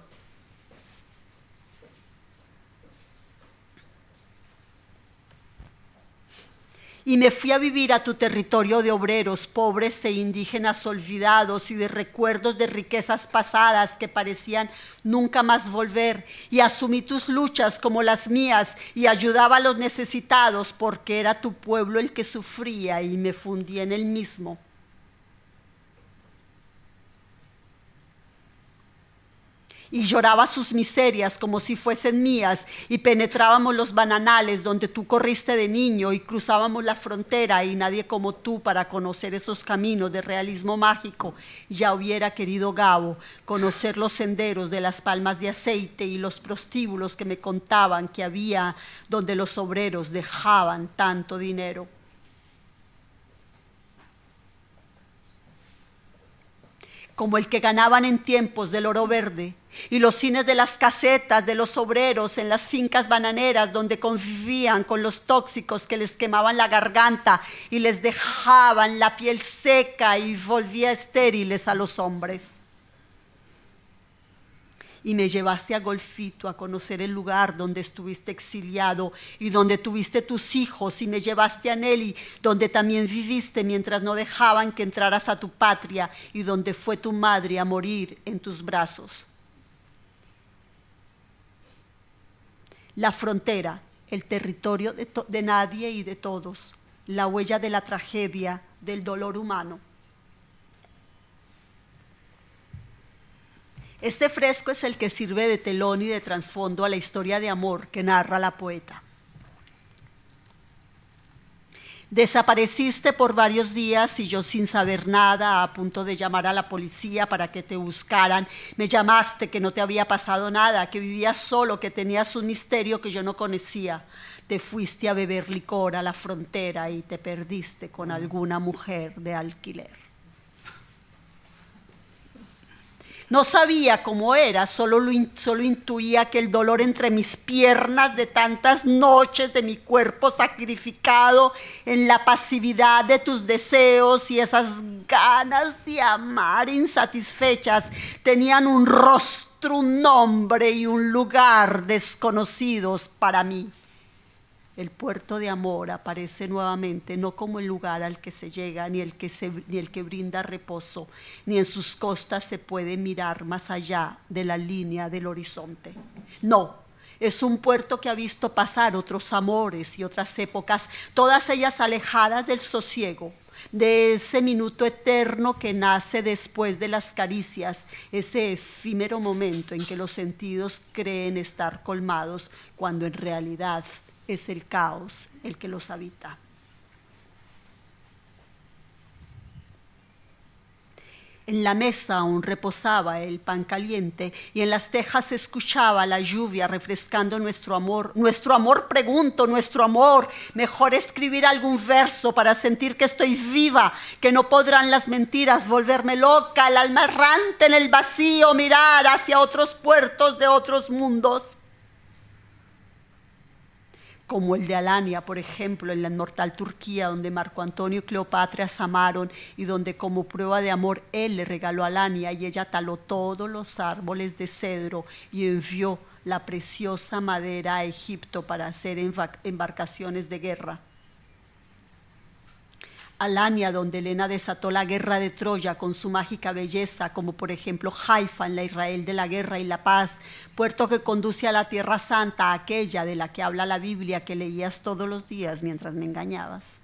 Y me fui a vivir a tu territorio de obreros, pobres e indígenas olvidados y de recuerdos de riquezas pasadas que parecían nunca más volver. Y asumí tus luchas como las mías y ayudaba a los necesitados porque era tu pueblo el que sufría y me fundí en el mismo. y lloraba sus miserias como si fuesen mías, y penetrábamos los bananales donde tú corriste de niño, y cruzábamos la frontera, y nadie como tú para conocer esos caminos de realismo mágico. Ya hubiera querido, Gabo, conocer los senderos de las palmas de aceite y los prostíbulos que me contaban que había donde los obreros dejaban tanto dinero. Como el que ganaban en tiempos del oro verde, y los cines de las casetas de los obreros en las fincas bananeras donde convivían con los tóxicos que les quemaban la garganta y les dejaban la piel seca y volvía estériles a los hombres. Y me llevaste a Golfito a conocer el lugar donde estuviste exiliado y donde tuviste tus hijos, y me llevaste a Nelly, donde también viviste mientras no dejaban que entraras a tu patria, y donde fue tu madre a morir en tus brazos. La frontera, el territorio de nadie y de todos, la huella de la tragedia, del dolor humano. Este fresco es el que sirve de telón y de trasfondo a la historia de amor que narra la poeta. Desapareciste por varios días y yo, sin saber nada, a punto de llamar a la policía para que te buscaran, me llamaste que no te había pasado nada, que vivías solo, que tenías un misterio que yo no conocía. Te fuiste a beber licor a la frontera y te perdiste con alguna mujer de alquiler. No sabía cómo era, solo intuía que el dolor entre mis piernas de tantas noches de mi cuerpo sacrificado en la pasividad de tus deseos y esas ganas de amar insatisfechas tenían un rostro, un nombre y un lugar desconocidos para mí. El puerto de amor aparece nuevamente no como el lugar al que se llega, ni el que brinda reposo, ni en sus costas se puede mirar más allá de la línea del horizonte. No, es un puerto que ha visto pasar otros amores y otras épocas, todas ellas alejadas del sosiego, de ese minuto eterno que nace después de las caricias, ese efímero momento en que los sentidos creen estar colmados, cuando en realidad es el caos el que los habita. En la mesa aún reposaba el pan caliente y en las tejas se escuchaba la lluvia refrescando nuestro amor. Nuestro amor, pregunto, nuestro amor. Mejor escribir algún verso para sentir que estoy viva, que no podrán las mentiras volverme loca, el alma errante en el vacío, mirar hacia otros puertos de otros mundos. Como el de Alania, por ejemplo, en la inmortal Turquía, donde Marco Antonio y Cleopatra se amaron y donde como prueba de amor él le regaló a Alania y ella taló todos los árboles de cedro y envió la preciosa madera a Egipto para hacer embarcaciones de guerra. Alania, donde Helena desató la guerra de Troya con su mágica belleza, como por ejemplo Haifa en la Israel de la guerra y la paz, puerto que conduce a la Tierra Santa, aquella de la que habla la Biblia que leías todos los días mientras me engañabas.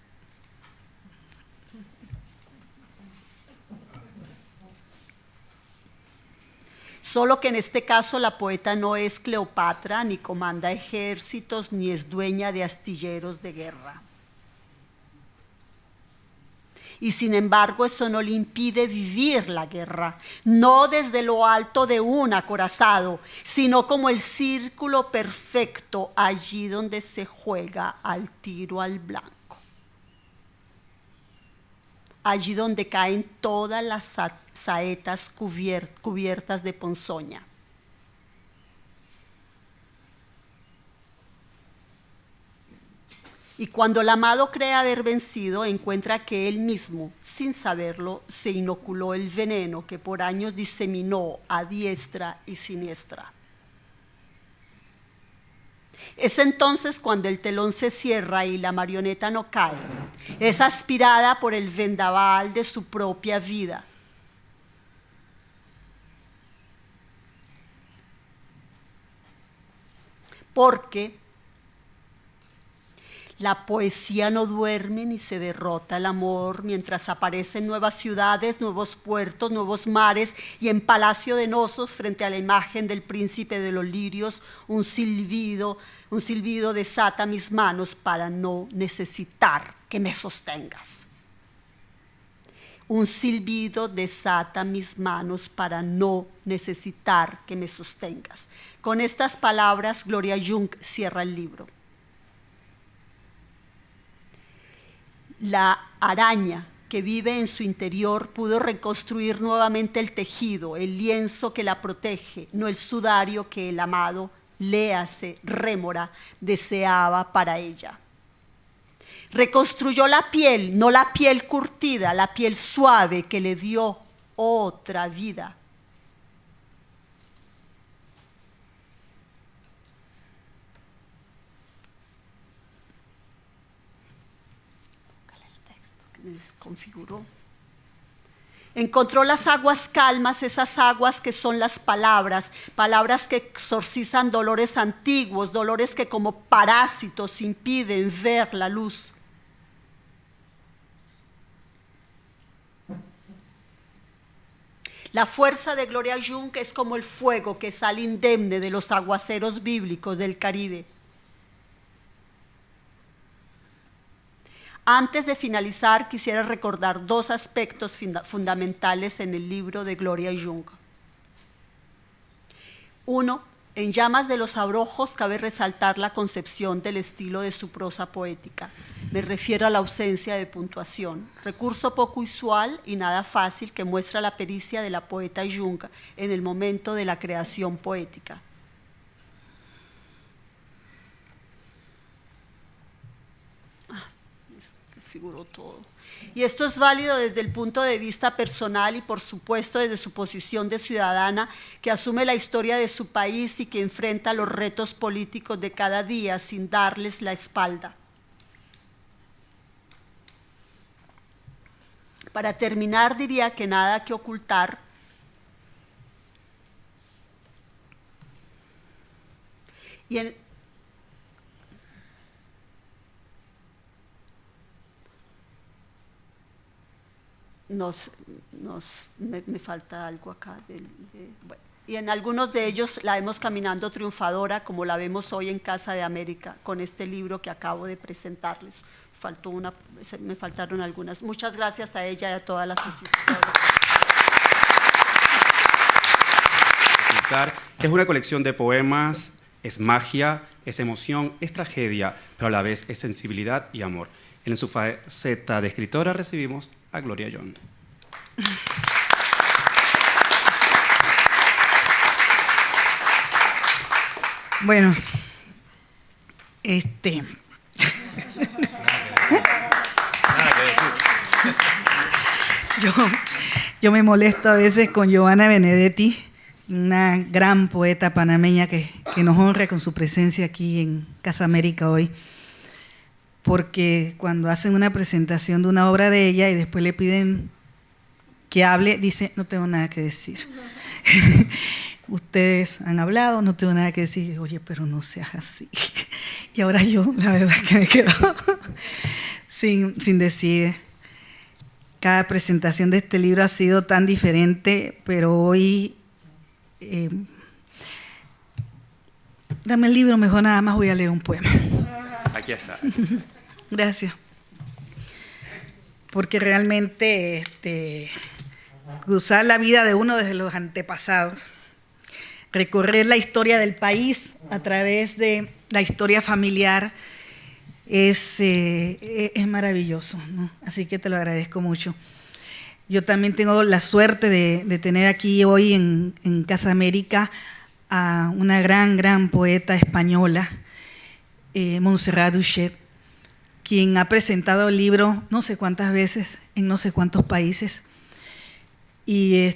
Solo que en este caso la poeta no es Cleopatra, ni comanda ejércitos, ni es dueña de astilleros de guerra. Y sin embargo eso no le impide vivir la guerra, no desde lo alto de un acorazado, sino como el círculo perfecto allí donde se juega al tiro al blanco. Allí donde caen todas las saetas cubiertas de ponzoña. Y cuando el amado cree haber vencido, encuentra que él mismo, sin saberlo, se inoculó el veneno que por años diseminó a diestra y siniestra. Es entonces cuando el telón se cierra y la marioneta no cae. Es aspirada por el vendaval de su propia vida. Porque La poesía no duerme ni se derrota el amor, mientras aparecen nuevas ciudades, nuevos puertos, nuevos mares, y en Palacio de Nosos, frente a la imagen del príncipe de los lirios, un silbido desata mis manos para no necesitar que me sostengas. Un silbido desata mis manos para no necesitar que me sostengas. Con estas palabras, Gloria Jung cierra el libro. La araña que vive en su interior pudo reconstruir nuevamente el tejido, el lienzo que la protege, no el sudario que el amado, léase rémora, deseaba para ella. Reconstruyó la piel, no la piel curtida, la piel suave que le dio otra vida. Me desconfiguró. Encontró las aguas calmas, esas aguas que son las palabras, palabras que exorcizan dolores antiguos, dolores que como parásitos impiden ver la luz. La fuerza de Gloria Jung es como el fuego que sale indemne de los aguaceros bíblicos del Caribe. Antes de finalizar, quisiera recordar dos aspectos fundamentales en el libro de Gloria Jung. Uno, en Llamas de los Abrojos cabe resaltar la concepción del estilo de su prosa poética. Me refiero a la ausencia de puntuación, recurso poco usual y nada fácil que muestra la pericia de la poeta Jung en el momento de la creación poética. Figuró todo. Y esto es válido desde el punto de vista personal y por supuesto desde su posición de ciudadana que asume la historia de su país y que enfrenta los retos políticos de cada día sin darles la espalda. Para terminar, diría que nada que ocultar. Y me falta algo acá. Bueno, y en algunos de ellos la vemos caminando triunfadora, como la vemos hoy en Casa de América, con este libro que acabo de presentarles. Me faltaron algunas. Muchas gracias a ella y a todas las asistidoras. Es una colección de poemas, es magia, es emoción, es tragedia, pero a la vez es sensibilidad y amor. En su faceta de escritora recibimos a Gloria Jung. Bueno, yo me molesto a veces con Giovanna Benedetti, una gran poeta panameña que nos honra con su presencia aquí en Casa América hoy, porque cuando hacen una presentación de una obra de ella y después le piden que hable, dice, no tengo nada que decir. Ustedes han hablado, no tengo nada que decir. Oye, pero no seas así. Y ahora yo, la verdad es que me quedo sin decir. Cada presentación de este libro ha sido tan diferente, pero hoy, dame el libro, mejor nada más voy a leer un poema. Aquí está. Gracias. Porque realmente cruzar la vida de uno desde los antepasados, recorrer la historia del país a través de la historia familiar es maravilloso, ¿no? Así que te lo agradezco mucho. Yo también tengo la suerte de tener aquí hoy en Casa América a una gran poeta española, Montserrat Duchet, quien ha presentado el libro no sé cuántas veces en no sé cuántos países. Y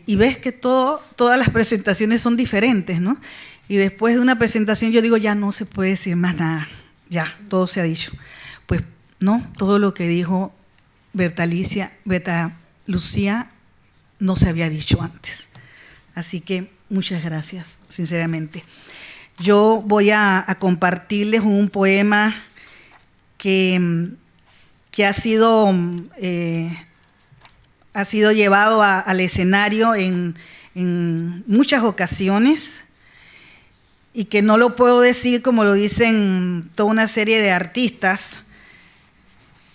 ves que todas las presentaciones son diferentes, ¿no? Y después de una presentación yo digo, ya no se puede decir más nada, ya, todo se ha dicho. Pues no, todo lo que dijo Berta Lucía no se había dicho antes. Así que muchas gracias, sinceramente. Yo voy a compartirles un poema que ha sido llevado al escenario en muchas ocasiones y que no lo puedo decir como lo dicen toda una serie de artistas,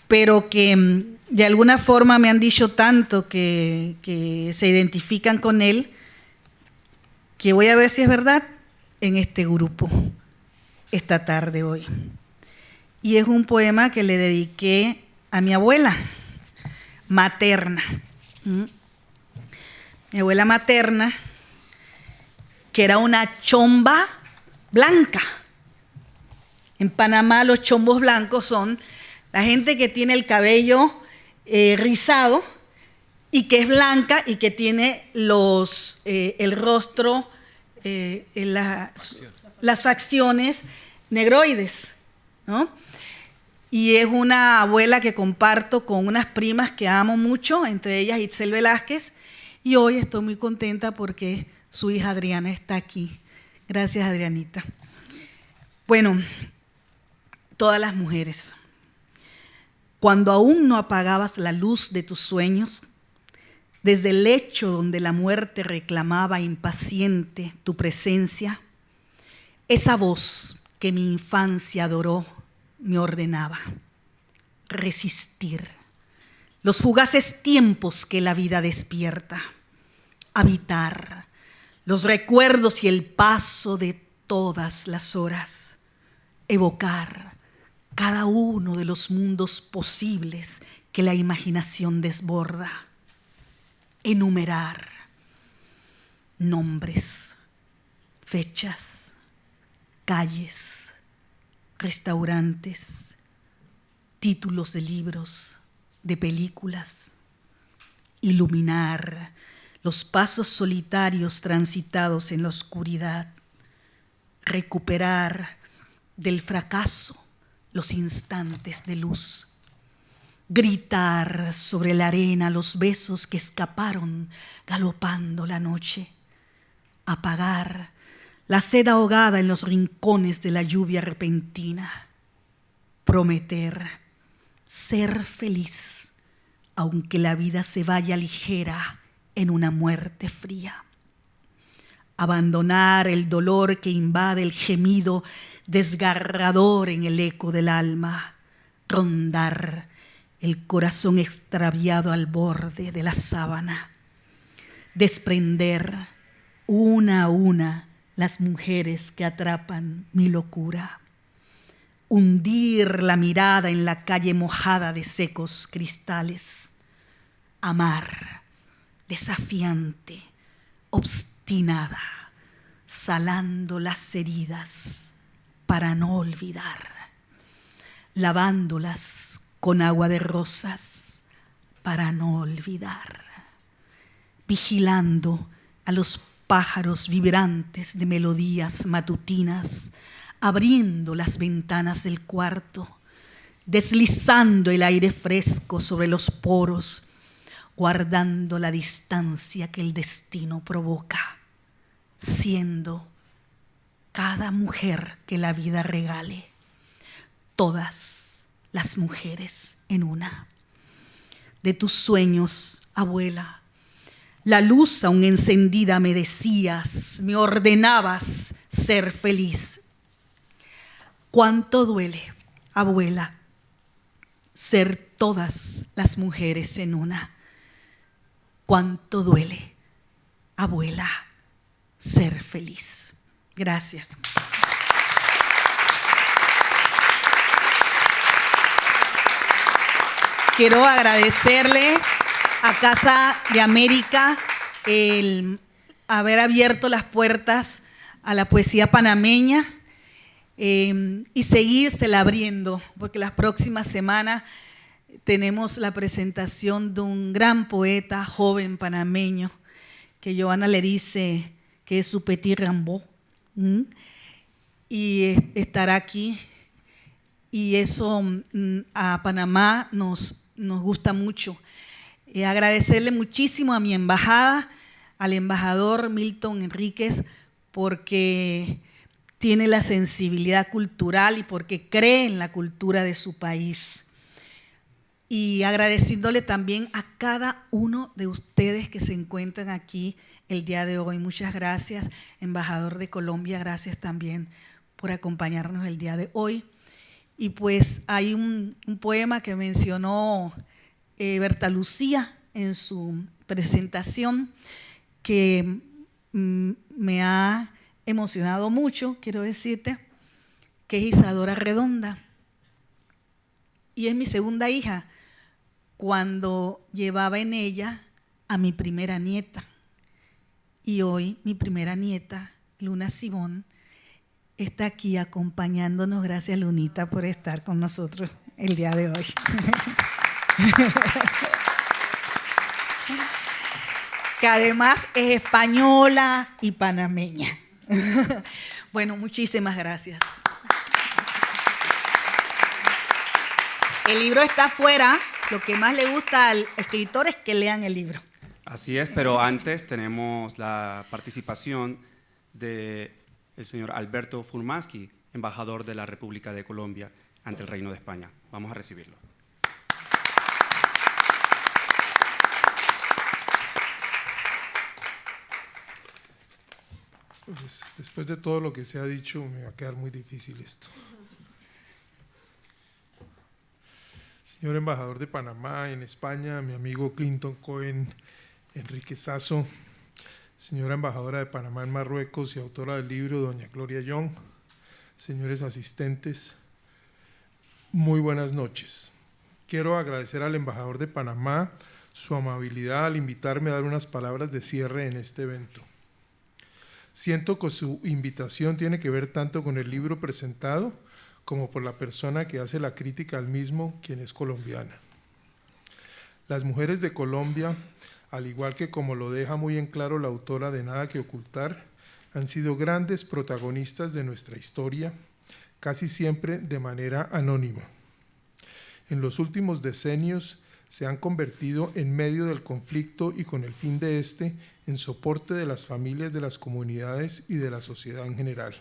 pero que de alguna forma me han dicho tanto que se identifican con él, que voy a ver si es verdad en este grupo esta tarde hoy. Y es un poema que le dediqué a mi abuela materna. Mi abuela materna, que era una chomba blanca. En Panamá los chombos blancos son la gente que tiene el cabello rizado y que es blanca y que tiene el rostro, las facciones negroides, ¿no? Y es una abuela que comparto con unas primas que amo mucho, entre ellas Itzel Velázquez, y hoy estoy muy contenta porque su hija Adriana está aquí. Gracias, Adrianita. Bueno, todas las mujeres, cuando aún no apagabas la luz de tus sueños, desde el lecho donde la muerte reclamaba impaciente tu presencia, esa voz que mi infancia adoró me ordenaba resistir los fugaces tiempos que la vida despierta, habitar los recuerdos y el paso de todas las horas, evocar cada uno de los mundos posibles que la imaginación desborda, enumerar nombres, fechas, calles, restaurantes, títulos de libros, de películas, iluminar los pasos solitarios transitados en la oscuridad, recuperar del fracaso los instantes de luz, gritar sobre la arena los besos que escaparon galopando la noche, apagar la sed ahogada en los rincones de la lluvia repentina, prometer ser feliz aunque la vida se vaya ligera en una muerte fría, abandonar el dolor que invade el gemido desgarrador en el eco del alma, rondar el corazón extraviado al borde de la sábana, desprender una a una las mujeres que atrapan mi locura, hundir la mirada en la calle mojada de secos cristales, amar desafiante, obstinada, salando las heridas para no olvidar, lavándolas con agua de rosas para no olvidar, vigilando a los pájaros vibrantes de melodías matutinas, abriendo las ventanas del cuarto, deslizando el aire fresco sobre los poros, guardando la distancia que el destino provoca, siendo cada mujer que la vida regale, todas las mujeres en una. De tus sueños, abuela, la luz aún encendida me decías, me ordenabas ser feliz. Cuánto duele, abuela, ser todas las mujeres en una. Cuánto duele, abuela, ser feliz. Gracias. Quiero agradecerle a Casa de América el haber abierto las puertas a la poesía panameña y seguírsela abriendo, porque las próximas semanas tenemos la presentación de un gran poeta joven panameño que Joana le dice que es su petit Rimbaud, y estará aquí, y eso a Panamá nos gusta mucho. Agradecerle muchísimo a mi embajada, al embajador Milton Enríquez, porque tiene la sensibilidad cultural y porque cree en la cultura de su país. Y agradeciéndole también a cada uno de ustedes que se encuentran aquí el día de hoy. Muchas gracias, embajador de Colombia, gracias también por acompañarnos el día de hoy. Y pues hay un poema que mencionó Berta Lucía en su presentación que me ha emocionado mucho, quiero decirte, que es Isadora Redonda. Y es mi segunda hija, cuando llevaba en ella a mi primera nieta. Y hoy mi primera nieta, Luna Simón, está aquí acompañándonos. Gracias, Lunita, por estar con nosotros el día de hoy. Que además es española y panameña. Bueno, muchísimas gracias. El libro está afuera. Lo que más le gusta al escritor es que lean el libro. Así es, pero antes tenemos la participación del señor Alberto Furmansky, embajador de la República de Colombia ante el Reino de España. Vamos a recibirlo. Pues, después de todo lo que se ha dicho, me va a quedar muy difícil esto. Señor embajador de Panamá en España, mi amigo Clinton Cohen, Enrique Sasso, señora embajadora de Panamá en Marruecos y autora del libro, doña Gloria Young, señores asistentes, muy buenas noches. Quiero agradecer al embajador de Panamá su amabilidad al invitarme a dar unas palabras de cierre en este evento. Siento que su invitación tiene que ver tanto con el libro presentado como por la persona que hace la crítica al mismo, quien es colombiana. Las mujeres de Colombia, al igual que como lo deja muy en claro la autora de Nada que ocultar, han sido grandes protagonistas de nuestra historia, casi siempre de manera anónima. En los últimos decenios se han convertido en medio del conflicto y con el fin de este, en soporte de las familias, de las comunidades y de la sociedad en general.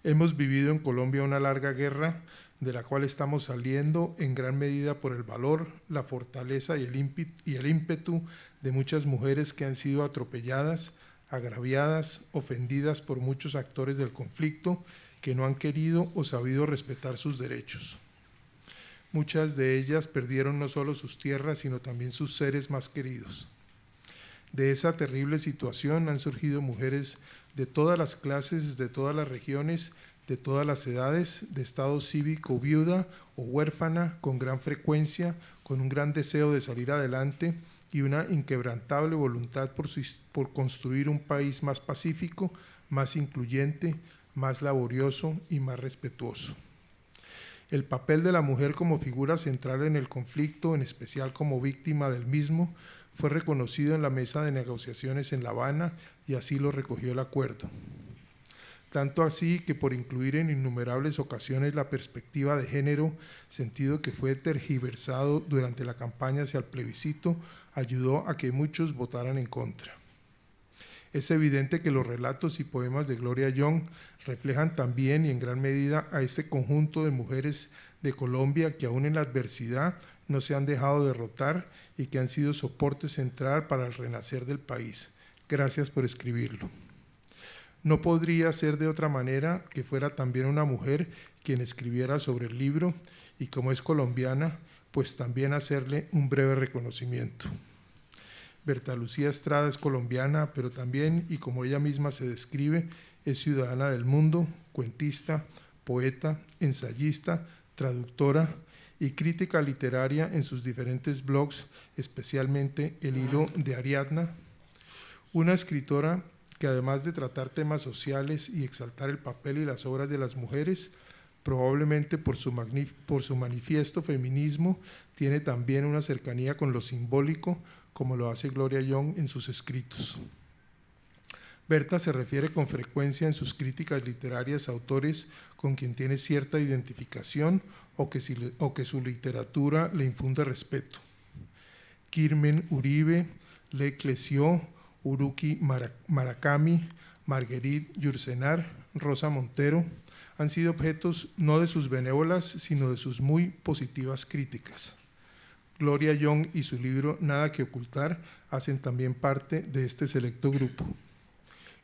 Hemos vivido en Colombia una larga guerra de la cual estamos saliendo en gran medida por el valor, la fortaleza y el ímpetu de muchas mujeres que han sido atropelladas, agraviadas, ofendidas por muchos actores del conflicto que no han querido o sabido respetar sus derechos. Muchas de ellas perdieron no solo sus tierras, sino también sus seres más queridos. De esa terrible situación han surgido mujeres de todas las clases, de todas las regiones, de todas las edades, de estado cívico, viuda o huérfana, con gran frecuencia, con un gran deseo de salir adelante y una inquebrantable voluntad por construir un país más pacífico, más incluyente, más laborioso y más respetuoso. El papel de la mujer como figura central en el conflicto, en especial como víctima del mismo, fue reconocido en la mesa de negociaciones en La Habana y así lo recogió el acuerdo. Tanto así que por incluir en innumerables ocasiones la perspectiva de género, sentido que fue tergiversado durante la campaña hacia el plebiscito, ayudó a que muchos votaran en contra. Es evidente que los relatos y poemas de Gloria Young reflejan también y en gran medida a este conjunto de mujeres de Colombia que aún en la adversidad no se han dejado derrotar y que han sido soporte central para el renacer del país. Gracias por escribirlo. No podría ser de otra manera que fuera también una mujer quien escribiera sobre el libro y como es colombiana, pues también hacerle un breve reconocimiento. Berta Lucía Estrada es colombiana, pero también, y como ella misma se describe, es ciudadana del mundo, cuentista, poeta, ensayista, traductora y crítica literaria en sus diferentes blogs, especialmente El Hilo de Ariadna, una escritora que además de tratar temas sociales y exaltar el papel y las obras de las mujeres, probablemente por su manifiesto feminismo, tiene también una cercanía con lo simbólico, como lo hace Gloria Young en sus escritos. Berta se refiere con frecuencia en sus críticas literarias a autores con quien tiene cierta identificación o que su literatura le infunde respeto. Kirmen Uribe, Le Clézio, Haruki Murakami, Marguerite Yourcenar, Rosa Montero, han sido objetos no de sus benévolas, sino de sus muy positivas críticas. Gloria Young y su libro Nada que ocultar hacen también parte de este selecto grupo.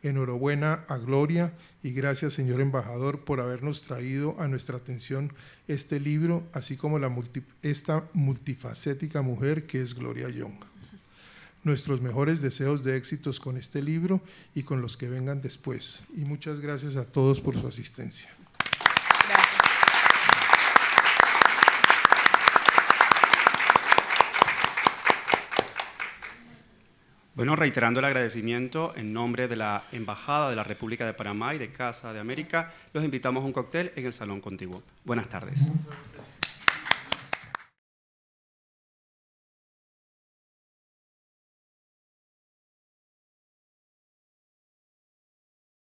Enhorabuena a Gloria y gracias, señor embajador, por habernos traído a nuestra atención este libro, así como esta multifacética mujer que es Gloria Young. Nuestros mejores deseos de éxitos con este libro y con los que vengan después. Y muchas gracias a todos por su asistencia. Bueno, reiterando el agradecimiento en nombre de la Embajada de la República de Panamá y de Casa de América, los invitamos a un cóctel en el salón contiguo. Buenas tardes.